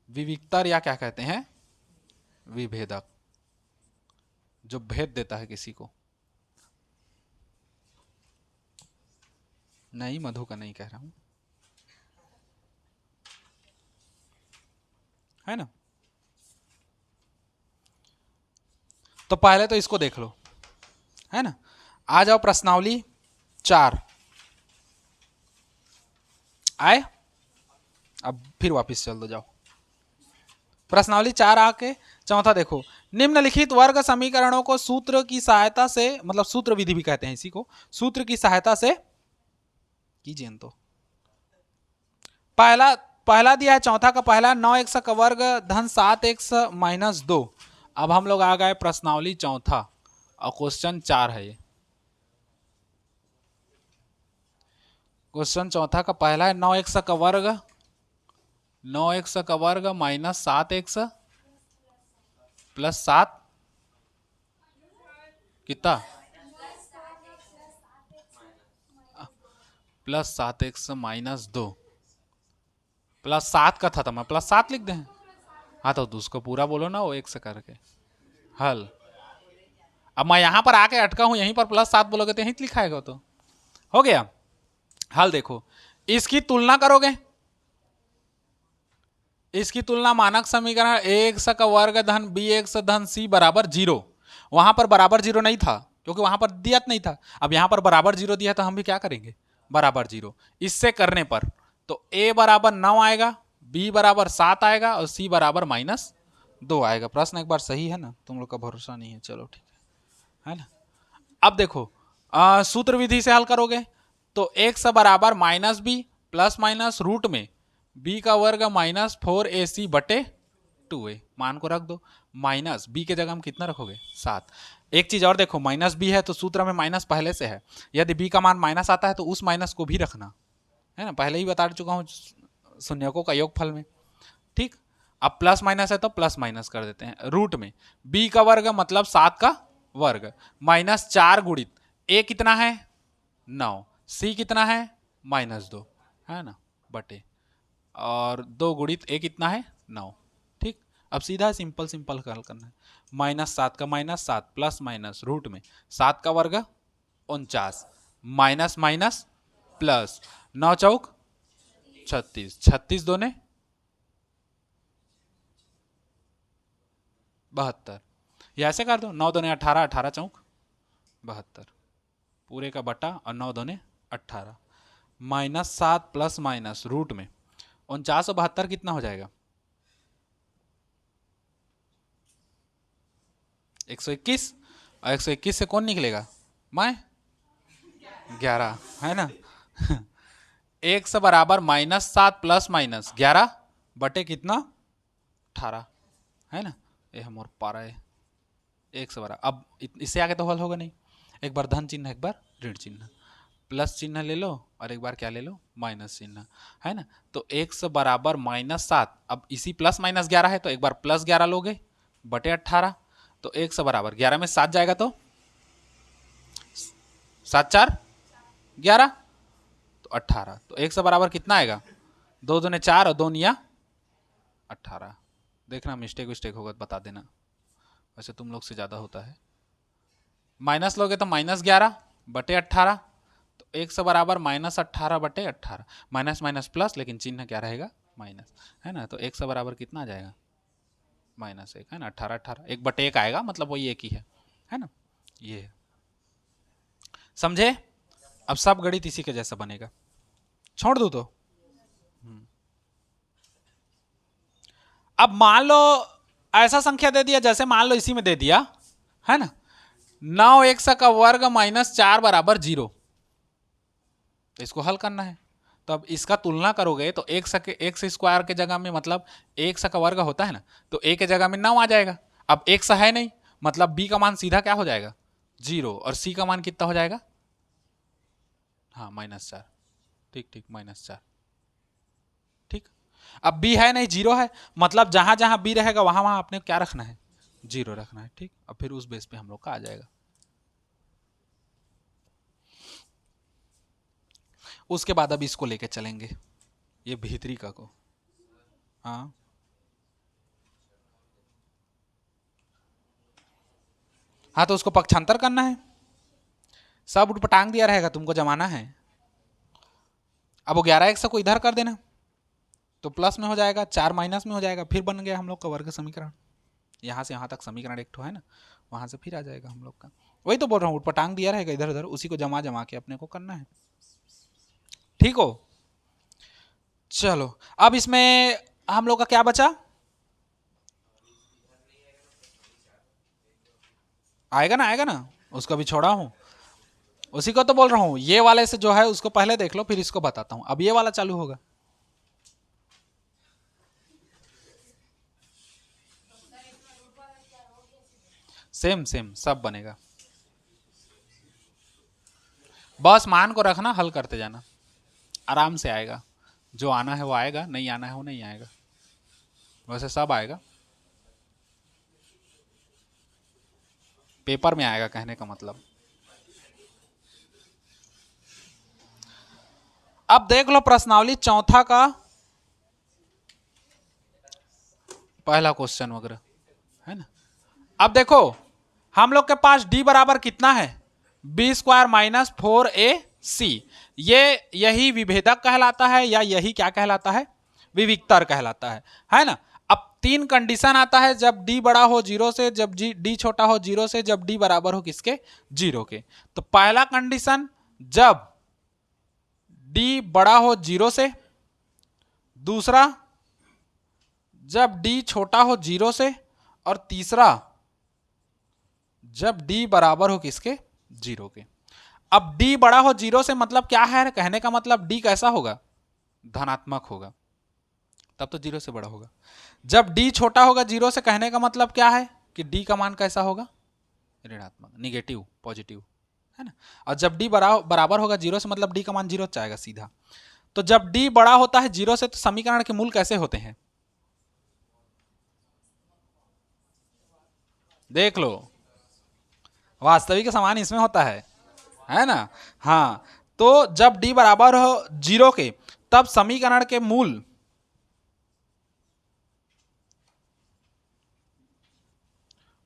विविक्तर, या क्या कहते हैं विभेदक, जो भेद देता है किसी को। नहीं, मधु का नहीं कह रहा हूं, है ना। तो पहले तो इसको देख लो, है ना। आ जाओ प्रश्नावली 4 आए, अब फिर वापस चल दो, जाओ प्रश्नावली 4 आके चौथा देखो। निम्नलिखित वर्ग समीकरणों को सूत्र की सहायता से, मतलब सूत्र विधि भी कहते हैं इसी को, सूत्र की सहायता से कीजिए। तो पहला दिया है चौथा का पहला 9x का वर्ग धन 7x माइनस 2। अब हम लोग आ गए प्रश्नावली चौथा और क्वेश्चन 4 है ये। क्वेश्चन चौथा का पहला है 9x का वर्ग, 9x का वर्ग माइनस 7x प्लस 7 कितना प्लस 7x माइनस 2 प्लस 7 का था तो मैं प्लस 7 लिख दें। हाँ तो उसको पूरा बोलो ना, वो एक से करके हल। अब मैं यहां पर आके अटका हूं, यहीं पर प्लस 7 बोलोगे तो यहीं लिखाएगा, तो हो गया हल। देखो इसकी तुलना करोगे, इसकी तुलना मानक समीकरण x का वर्ग धन bx धन c बराबर 0। वहां पर बराबर 0 नहीं था क्योंकि वहां पर दिया नहीं था। अब यहां पर बराबर 0 दिया तो हम भी क्या करेंगे, बराबर 0। इससे करने पर तो a बराबर 9 आएगा, b बराबर 7 आएगा और c बराबर -2 आएगा। प्रश्न एक बार सही है ना, तुम लोग का भरोसा नहीं है, चलो ठीक है ना। अब देखो सूत्र विधि से हल करोगे तो x बराबर -b प्लस माइनस रूट में b का वर्ग -4ac बटे 2a, मान को रख दो। माइनस b के जगह हम कितना रखोगे 7। एक चीज और देखो, -b है तो सूत्र में माइनस पहले से है, यदि b का मान माइनस आता है तो उस माइनस को भी रखना है ना, पहले ही बता चुका हूं शून्यकों का योगफल में। ठीक, अब प्लस माइनस है तो प्लस माइनस कर देते हैं। रूट में b का वर्ग मतलब 7 का वर्ग -4 गुणित a कितना है 9, c कितना है -2 है ना, बटे और 2 गुणित a कितना है 9। ठीक, अब सीधा सिंपल सिंपल हल करना है। -7 का -7 प्लस माइनस रूट में 7 का वर्ग 49 माइनस माइनस प्लस 9 चौक 36, 36 दोने 72, ये ऐसे कर दो 9 दोने 18, 18 चौक 72 पूरे का बटा और 9 दोने 18 -7 प्लस माइनस रूट में 49 और 72 कितना हो जाएगा 121, और 121 से कौन निकलेगा मैं 11 है ना। x बराबर -7 प्लस माइनस 11 बटे कितना 18 है ना, ये हम और पा रहे x बराबर। अब इससे आगे तो हल होगा नहीं, एक बार धन चिन्ह एक बार ऋण चिन्ह, प्लस चिन्ह ले लो और एक बार क्या ले लो माइनस चिन्ह है ना। तो x बराबर -7, अब इसी प्लस माइनस 11 है तो एक बार प्लस 11 लोगे बटे 18, तो x बराबर 11 में 7 जाएगा तो 7 4 11 तो 18, तो x बराबर कितना आएगा 2 दूने 4 और 2 निया 18। देखना मिस्टेक होगा तो बता देना, वैसे तुम लोग से ज्यादा होता है। माइनस लोगे तो -11 बटे 18, तो x बराबर -18 बटे 18, माइनस माइनस प्लस लेकिन चिन्ह क्या रहेगा माइनस है ना, तो x बराबर कितना आ जाएगा -1 है ना, 18 18 1 बटे 1 आएगा, मतलब वही एक ही है ना, ये है। समझे? अब सब गणित इसी के जैसा बनेगा, छोड़ दो तो। अब मान लो ऐसा संख्या दे दिया, जैसे मान लो इसी में दे दिया है ना, 9x का वर्ग -4 बराबर 0, तो इसको हल करना है। तो अब इसका तुलना करोगे तो x स्क्वायर के जगह में मतलब x का वर्ग होता है ना, तो a के जगह में 9 आ जाएगा। अब x है नहीं, मतलब b का मान सीधा क्या हो जाएगा 0, और c का मान कितना हो जाएगा हाँ -4। ठीक ठीक -4। ठीक, अब b है नहीं 0 है, मतलब जहां जहां b रहेगा वहां वहां आपने क्या रखना है 0 रखना है। ठीक, अब फिर उस बेस पे हम लोग का आ जाएगा। उसके बाद अब इसको लेके चलेंगे, ये भीतरी का को, हाँ हाँ, तो उसको पक्षांतर करना है, सब उठपटांग दिया रहेगा, तुमको जमाना है। अब वो 11x को इधर कर देना तो प्लस में हो जाएगा, 4 माइनस में हो जाएगा, फिर बन गया हम लोग का वर्ग समीकरण। यहाँ से यहाँ तक समीकरण एक ठो है ना, वहां से फिर आ जाएगा हम लोग का। वही तो बोल रहा हूँ, उठपटांग दिया रहेगा इधर उधर, उसी को जमा जमा के अपने को करना है। ठीक हो, चलो अब इसमें हम लोग का क्या बचा, आएगा ना, उसको भी छोड़ा हूं, उसी को तो बोल रहा हूं। ये वाले से जो है उसको पहले देख लो, फिर इसको बताता हूं। अब ये वाला चालू होगा, सेम सेम सब बनेगा, बस मान को रखना, हल करते जाना, आराम से आएगा। जो आना है वो आएगा, नहीं आना है वो नहीं आएगा, वैसे सब आएगा, पेपर में आएगा कहने का मतलब। अब देख लो प्रश्नावली चौथा का पहला क्वेश्चन वगैरह है ना। अब देखो हम लोग के पास d बराबर कितना है b² - 4ac, ये यही विभेदक कहलाता है या यही क्या कहलाता है विविक्तर कहलाता है ना। अब 3 कंडीशन आता है, जब d बड़ा हो 0 से, जब d छोटा हो 0 से, जब d बराबर हो किसके 0 के। तो पहला कंडीशन जब d बड़ा हो 0 से, दूसरा जब d छोटा हो 0 से, और तीसरा जब d बराबर हो किसके, 0 के। अब d बड़ा हो 0 से मतलब क्या है, कहने का मतलब d कैसा होगा, धनात्मक होगा, तब तो 0 से बड़ा होगा। जब d छोटा होगा 0 से, कहने का मतलब क्या है कि d का मान कैसा होगा, ऋणात्मक, निगेटिव, पॉजिटिव, है ना। और जब d बराबर होगा 0 से मतलब d का मान 0 जाएगा सीधा। तो जब d बड़ा होता है 0 से तो समीकरण के मूल कैसे होते हैं, देख लो, वास्तविक समान इसमें होता है ना। हाँ, तो जब d बराबर हो 0 के तब समीकरण के मूल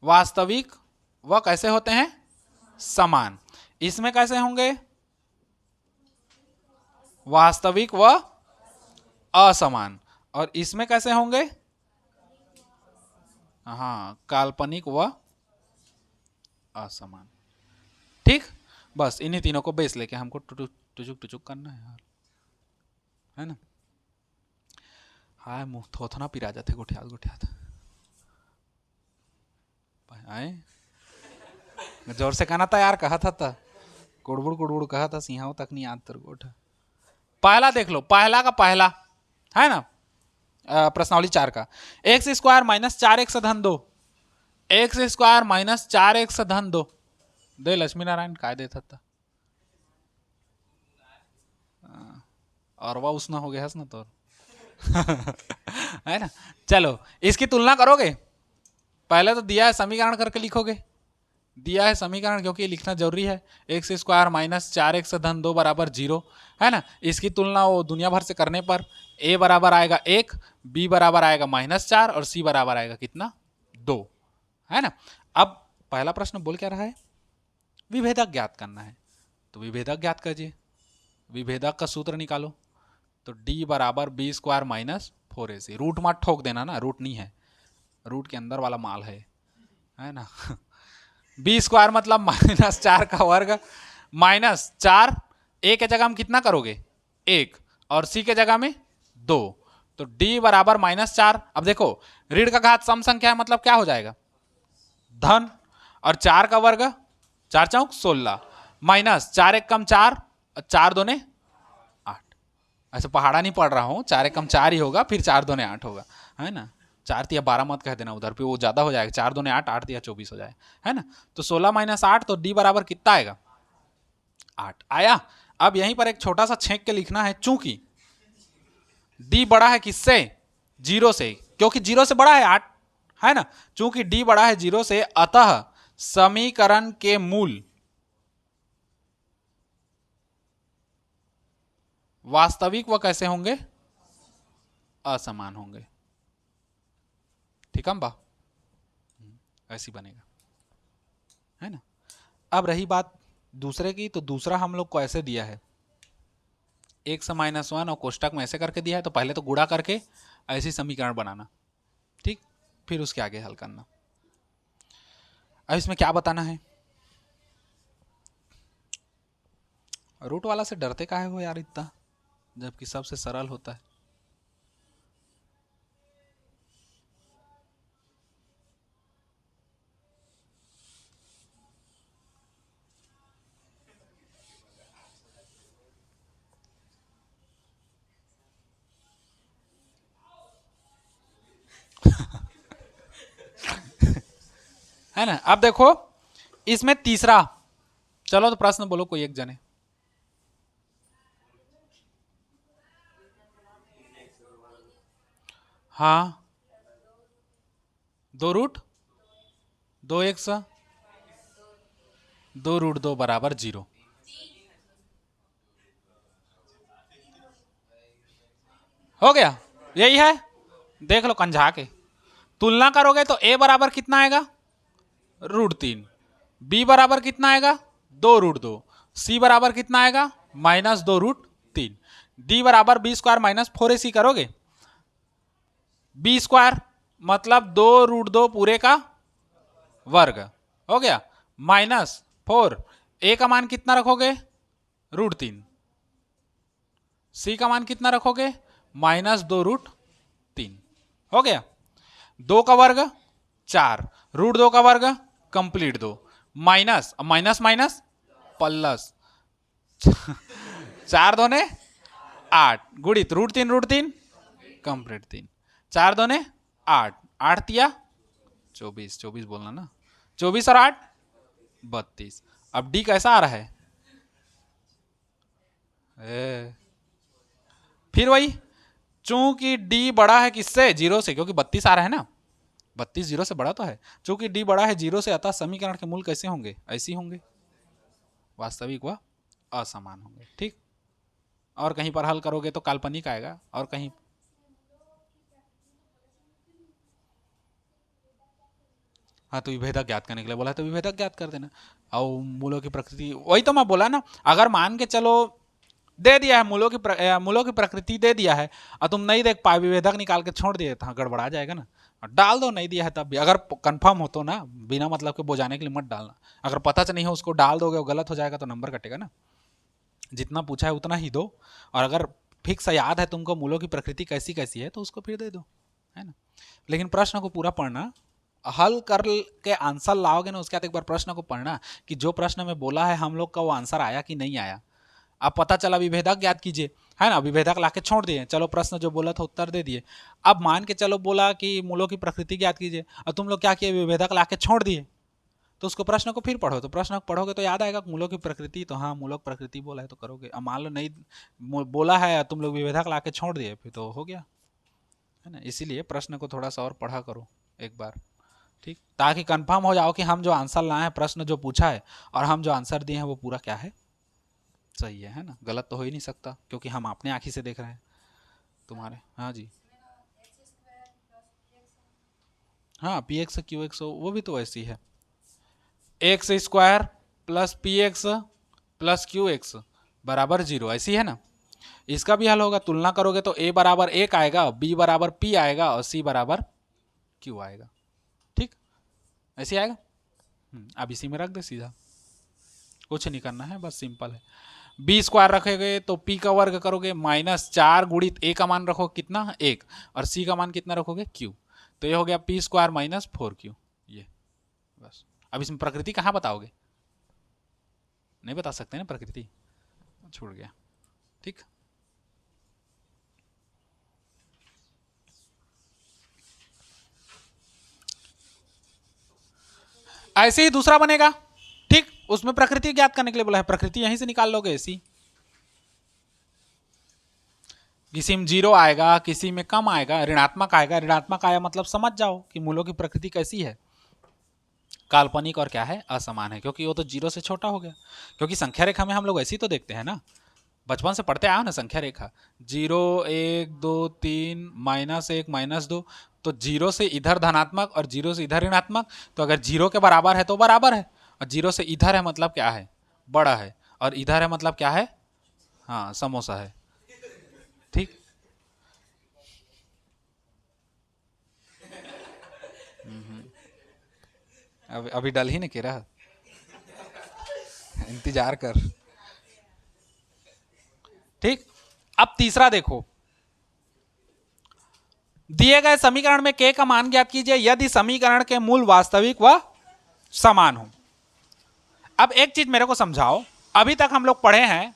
वास्तविक व कैसे होते हैं, समान। इसमें कैसे होंगे, वास्तविक व असमान। और इसमें कैसे होंगे, हाँ, काल्पनिक व असमान। ठीक, बस इन्हीं तीनों को बेस लेके हमको टुचुक टुचुक करना है यार, है ना। हाय मुंह थोथना पिरा जाते गोठियात गोठियात आए, जोर से कहना था यार, कहा था कुड़बुड़ कुड़बुड़ कहा था, सिंहाओं तक नहीं याद तेरे गोठा। पहला देख लो, पहला का पहला है ना, प्रश्नावली 4 का, एक्स स्क्वायर माइनस 4x धन 2, एक्स स्क्वायर माइनस 4x धन 2 दे लक्ष्मी नारायण काय देता था, और वह उसना हो गया ना तो है ना। चलो इसकी तुलना करोगे, पहले तो दिया है समीकरण करके लिखोगे, दिया है समीकरण क्योंकि लिखना जरूरी है, एक्स स्क्वायर माइनस 4x धन 2 बराबर 0, है ना। इसकी तुलना वो दुनिया भर से करने पर a बराबर आएगा 1, b बराबर आएगा -4 और c बराबर आएगा कितना, 2, है ना। अब पहला प्रश्न बोल क्या रहा है, विभेदक ज्ञात करना है, तो विभेदक ज्ञात कीजिए, विभेदक का सूत्र निकालो, तो d बराबर B square minus 4ac, root मत ठोक देना ना, रूट नहीं है, रूट के अंदर वाला माल है ना। बी स्क्वायर मतलब -4 का वर्ग -4, ए के जगह हम कितना करोगे 1 और सी के जगह में 2, तो d बराबर -4। अब देखो ऋण का घात सम संख्या है मतलब क्या हो जाएगा, धन, और 4 का वर्ग 4 चौक 16 माइनस 4 एक कम 4, 4 दूने 8, ऐसे पहाड़ा नहीं पढ़ रहा हूँ, 4 एक कम 4 ही होगा, फिर 4 दूने 8 होगा, है ना। 4 तिया 12 मत कह देना उधर पे, वो ज्यादा हो जाएगा, 4 दूने 8, 8 तिया 24 हो जाए, है ना। तो 16 माइनस 8, तो d बराबर कितना आएगा, 8 आया। अब यहीं पर एक छोटा सा छेक के लिखना है, चूंकि d बड़ा है किससे, 0 से, क्योंकि 0 से बड़ा है 8, है ना। चूंकि d बड़ा है 0 से, अतः समीकरण के मूल वास्तविक व कैसे होंगे, असमान होंगे। ठीक है बा, ऐसी बनेगा, है ना। अब रही बात दूसरे की, तो दूसरा हम लोग को ऐसे दिया है, x -1 और कोष्टक में ऐसे करके दिया है, तो पहले तो गुणा करके ऐसी समीकरण बनाना, ठीक, फिर उसके आगे हल करना। अब इसमें क्या बताना है, रूट वाला से डरते काहे हो यार इतना, जबकि सबसे सरल होता है। है ना। अब देखो इसमें तीसरा, चलो तो प्रश्न बोलो कोई एक जने, हाँ, 2 रूट 2x 2 रूट 2 बराबर 0, हो गया, यही है, देख लो कंझा के तुलना करोगे तो a बराबर कितना आएगा, √3, b बराबर कितना आएगा, 2 रूट 2, c बराबर कितना आएगा -2 √3, d बराबर बी स्क्वायर -4ac करोगे, बी स्क्वायर मतलब 2 रूट 2 पूरे का वर्ग, हो गया, -4, a का मान कितना रखोगे, √3, c का मान कितना रखोगे -2 √3, हो गया। 2 का वर्ग 4, √2 का वर्ग complete 2, minus minus minus plus 4 दूने 8, गुणित √3 कंप्लीट 3, 4 दूने 8, 8 तिया 24, 24 बोलना ना, 24 और 8 32। अब डी कैसा आ रहा है? फिर वही, चूंकि डी बड़ा है किससे? 0 से, क्योंकि 32 आ रहा है ना, 32 0 से बड़ा तो है। चूंकि डी बड़ा है 0 से, अतः समीकरण के मूल कैसे होंगे? ऐसे होंगे, वास्तविक व असमान होंगे। ठीक, और कहीं पर हल करोगे तो काल्पनिक आएगा, और कहीं हाँ, तो विभेदक ज्ञात करने के लिए बोला है, तो विभेदक ज्ञात कर देना। और मूलों की प्रकृति, वही तो मैं बोला ना, अगर मान के चलो दे दिया है मूलों की प्रकृति दे दिया है, और तुम नहीं देख पाए, विभेदक निकाल के छोड़ दिए, तो गड़बड़ा जाएगा ना। डाल दो, नहीं दिया है तब भी, अगर कंफर्म हो तो ना, बिना मतलब के बोझाने के लिए मत डालना। अगर पता नहीं हो उसको डाल दोगे, वो गलत हो जाएगा तो नंबर कटेगा ना। जितना पूछा है उतना ही दो, और अगर फिक्स याद है तुमको मूलों की प्रकृति कैसी कैसी है तो उसको फिर दे दो, है ना। लेकिन प्रश्न को पूरा पढ़ना, हल कर के आंसर लाओगे ना, उसके बाद एक बार प्रश्न को पढ़ना कि जो प्रश्न में बोला है हम लोग का वो आंसर आया कि नहीं आया। अब पता चला विभेदक ज्ञात कीजिए, है ना, विभेदक लाके छोड़ दिए, चलो प्रश्न जो बोला था उत्तर दे दिए। अब मान के चलो बोला कि मूलों की प्रकृति ज्ञात कीजिए, और तुम लोग क्या किए? विभेदक लाके छोड़ दिए, तो उसको प्रश्न को फिर पढ़ो, तो प्रश्न को पढ़ोगे तो याद आएगा मूलों की प्रकृति, तो हाँ मूलों की प्रकृति बोला है तो करोगे। अब मान लो नहीं बोला है, तुम लोग विभेदक लाके छोड़ दिए, फिर तो हो गया, है ना। इसीलिए प्रश्न को थोड़ा सा और पढ़ा करो एक बार, ठीक, ताकि कंफर्म हो जाओ कि हम जो आंसर लाए हैं, प्रश्न जो पूछा है और हम जो आंसर दिए हैं वो पूरा क्या है? सही है ना। गलत तो हो ही नहीं सकता, क्योंकि हम अपने आंखी से देख रहे हैं तुम्हारे। हाँ जी, हाँ, पी एक्स क्यू एक्स वो भी तो ऐसी है, x square plus P x plus Q x बराबर 0, ऐसी है ना। इसका भी हल होगा, तुलना करोगे तो a बराबर 1 आएगा, b बराबर p आएगा, और c बराबर q आएगा। ठीक, ऐसे आएगा। अब इसी में रख दे सीधा, कुछ नहीं करना है, बस सिंपल है। बी स्क्वायर रखोगे तो पी का वर्ग करोगे, -4 गुणित ए का मान रखो कितना? 1, और सी का मान कितना रखोगे? q, तो ये हो गया पी स्क्वायर -4q। ये बस। अब इसमें प्रकृति कहाँ बताओगे? नहीं बता सकते ना प्रकृति, छूट गया। ठीक, ऐसे ही दूसरा बनेगा। ठीक, उसमें प्रकृति ज्ञात करने के लिए बोला है, प्रकृति यहीं से निकाल लोगे ऐसी। किसी में 0 आएगा, किसी में कम आएगा, ऋणात्मक आएगा। ऋणात्मक आया मतलब समझ जाओ कि मूलों की प्रकृति कैसी है, काल्पनिक और क्या है? असमान है, क्योंकि वो तो 0 से छोटा हो गया। क्योंकि संख्या रेखा में हम लोग ऐसी तो देखते हैं ना, बचपन से पढ़ते आए ना संख्या रेखा, 0 1 2 3 -1 -2, तो 0 से इधर धनात्मक और 0 से इधर ऋणात्मक, तो अगर 0 के बराबर है तो बराबर है, और 0 से इधर है मतलब क्या है? बड़ा है, और इधर है मतलब क्या है? हाँ, समोसा है। ठीक, अभी डल ही नहीं के रहा, इंतजार कर। ठीक, अब तीसरा देखो, दिए गए समीकरण में k का मान ज्ञात कीजिए यदि समीकरण के मूल वास्तविक व समान हो। अब एक चीज मेरे को समझाओ, अभी तक हम लोग पढ़े हैं,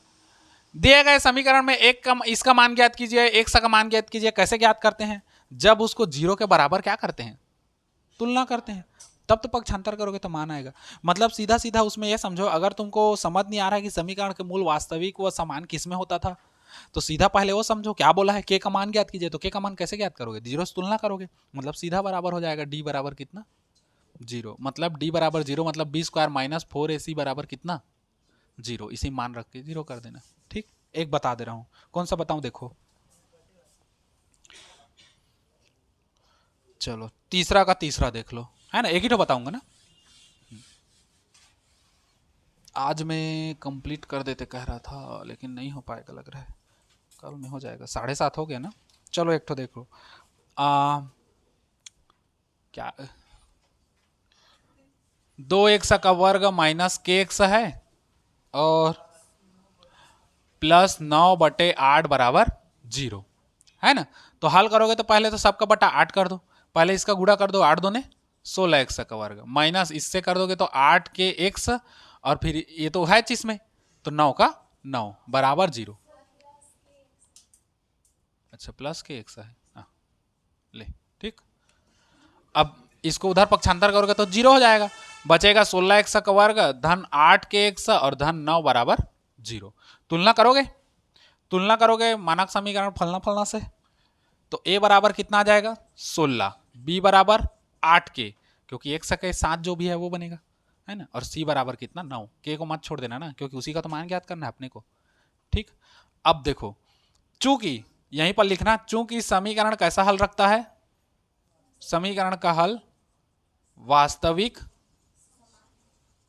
दिए गए समीकरण में एक का इसका मान ज्ञात कीजिए, एक सा का मान ज्ञात कीजिए। कैसे ज्ञात करते हैं? जब उसको 0 के बराबर क्या करते हैं? तुलना करते हैं, तब तो पक्षांतर करोगे तो मान आएगा। मतलब सीधा सीधा उसमें यह समझो, अगर तुमको समझ नहीं आ रहा है कि समीकरण के मूल वास्तविक व समान किस में होता था, तो सीधा पहले वो समझो क्या बोला है, के का मान ज्ञात कीजिए। तो के का मान कैसे ज्ञात करोगे? 0 से तुलना करोगे, मतलब सीधा बराबर हो जाएगा डी बराबर कितना? 0, मतलब डी बराबर 0, मतलब बी स्क्वायर -4ac बराबर कितना? 0। इसी मान रख के 0 कर देना। ठीक, एक बता दे रहा हूं, कौन सा बताऊं? देखो, चलो तीसरा का तीसरा देख लो, है ना, एक ही तो बताऊंगा ना। आज मैं कंप्लीट कर देते कह रहा था, लेकिन नहीं हो पाएगा लग रहा है, कल में हो जाएगा। 7:30 हो गया ना। चलो एक तो देख लो, क्या 2x का वर्ग -kx है, और +9/8 बराबर 0, है ना। तो हल करोगे तो पहले तो सबका बटा 8 कर दो, पहले इसका गुणा कर दो, 8 दूने 16 एक्स का वर्ग, माइनस इससे कर दोगे तो 8 के एक्स, और फिर ये तो है इसमें, तो 9 का 9 बराबर 0। अच्छा प्लस के एक्स है, हाँ ले ठीक। अब इसको उधर पक्षांतर करोगे तो 0 हो जाएगा, बचेगा 16 एक्स का वर्ग धन 8 के एक्स और धन 9 बराबर 0। तुलना करोगे मानक समीकरण फलना फलना से, तो a बराबर कितना आ जाएगा 16, b बराबर 8 के, क्योंकि x के साथ जो भी है वो बनेगा, है ना, और c बराबर कितना 9, k को मत छोड़ देना ना, क्योंकि उसी का तो मान ज्ञात करना है अपने को। ठीक, अब देखो चूंकि यहीं पर लिखना, चूंकि समीकरण कैसा हल रखता है, समीकरण का हल वास्तविक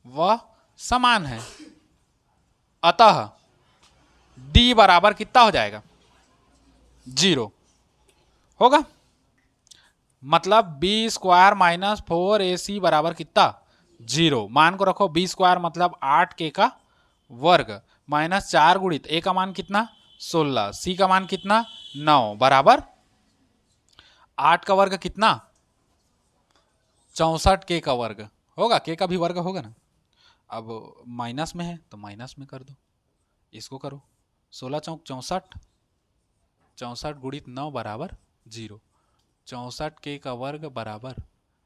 व समान है, अतः d बराबर कितना हो जाएगा 0 होगा, मतलब बी स्क्वायर माइनस 4ac बराबर कितना 0। मान को रखो b स्क्वायर मतलब 8k का वर्ग माइनस 4 गुणित a का मान कितना 16, c का मान कितना 9 बराबर 8 का वर्ग कितना 64k का वर्ग होगा, k का भी वर्ग होगा ना। अब माइनस में है तो माइनस में कर दो, इसको करो 16 चौक 64, 64 गुणित 9 बराबर 0, 64k का वर्ग बराबर,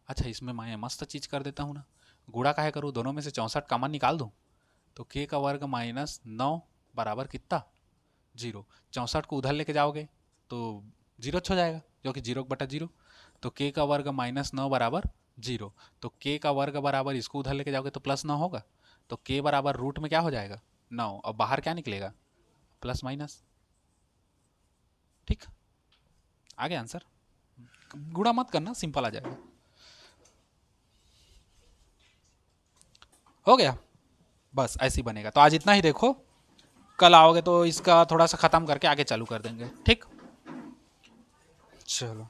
अच्छा इसमें मैं मस्त चीज कर देता हूँ ना, गुणा काहे करूँ, दोनों में से 64 कॉमन निकाल दूँ, तो k का वर्ग माइनस 9 बराबर कितना 0। 64 को उधर लेके जाओगे तो 0 हो जाएगा, जो कि 0/0, तो k का वर्ग माइनस 9 बराबर 0, तो k का वर्ग बराबर इसको उधर लेके जाओगे तो प्लस 9 होगा, तो k बराबर रूट में क्या हो जाएगा 9, और बाहर क्या निकलेगा प्लस माइनस। ठीक, आगे आंसर, गुणा मत करना, सिंपल आ जाएगा। हो गया, बस ऐसे ही बनेगा। तो आज इतना ही देखो, कल आओगे तो इसका थोड़ा सा खत्म करके आगे चालू कर देंगे। ठीक, चलो।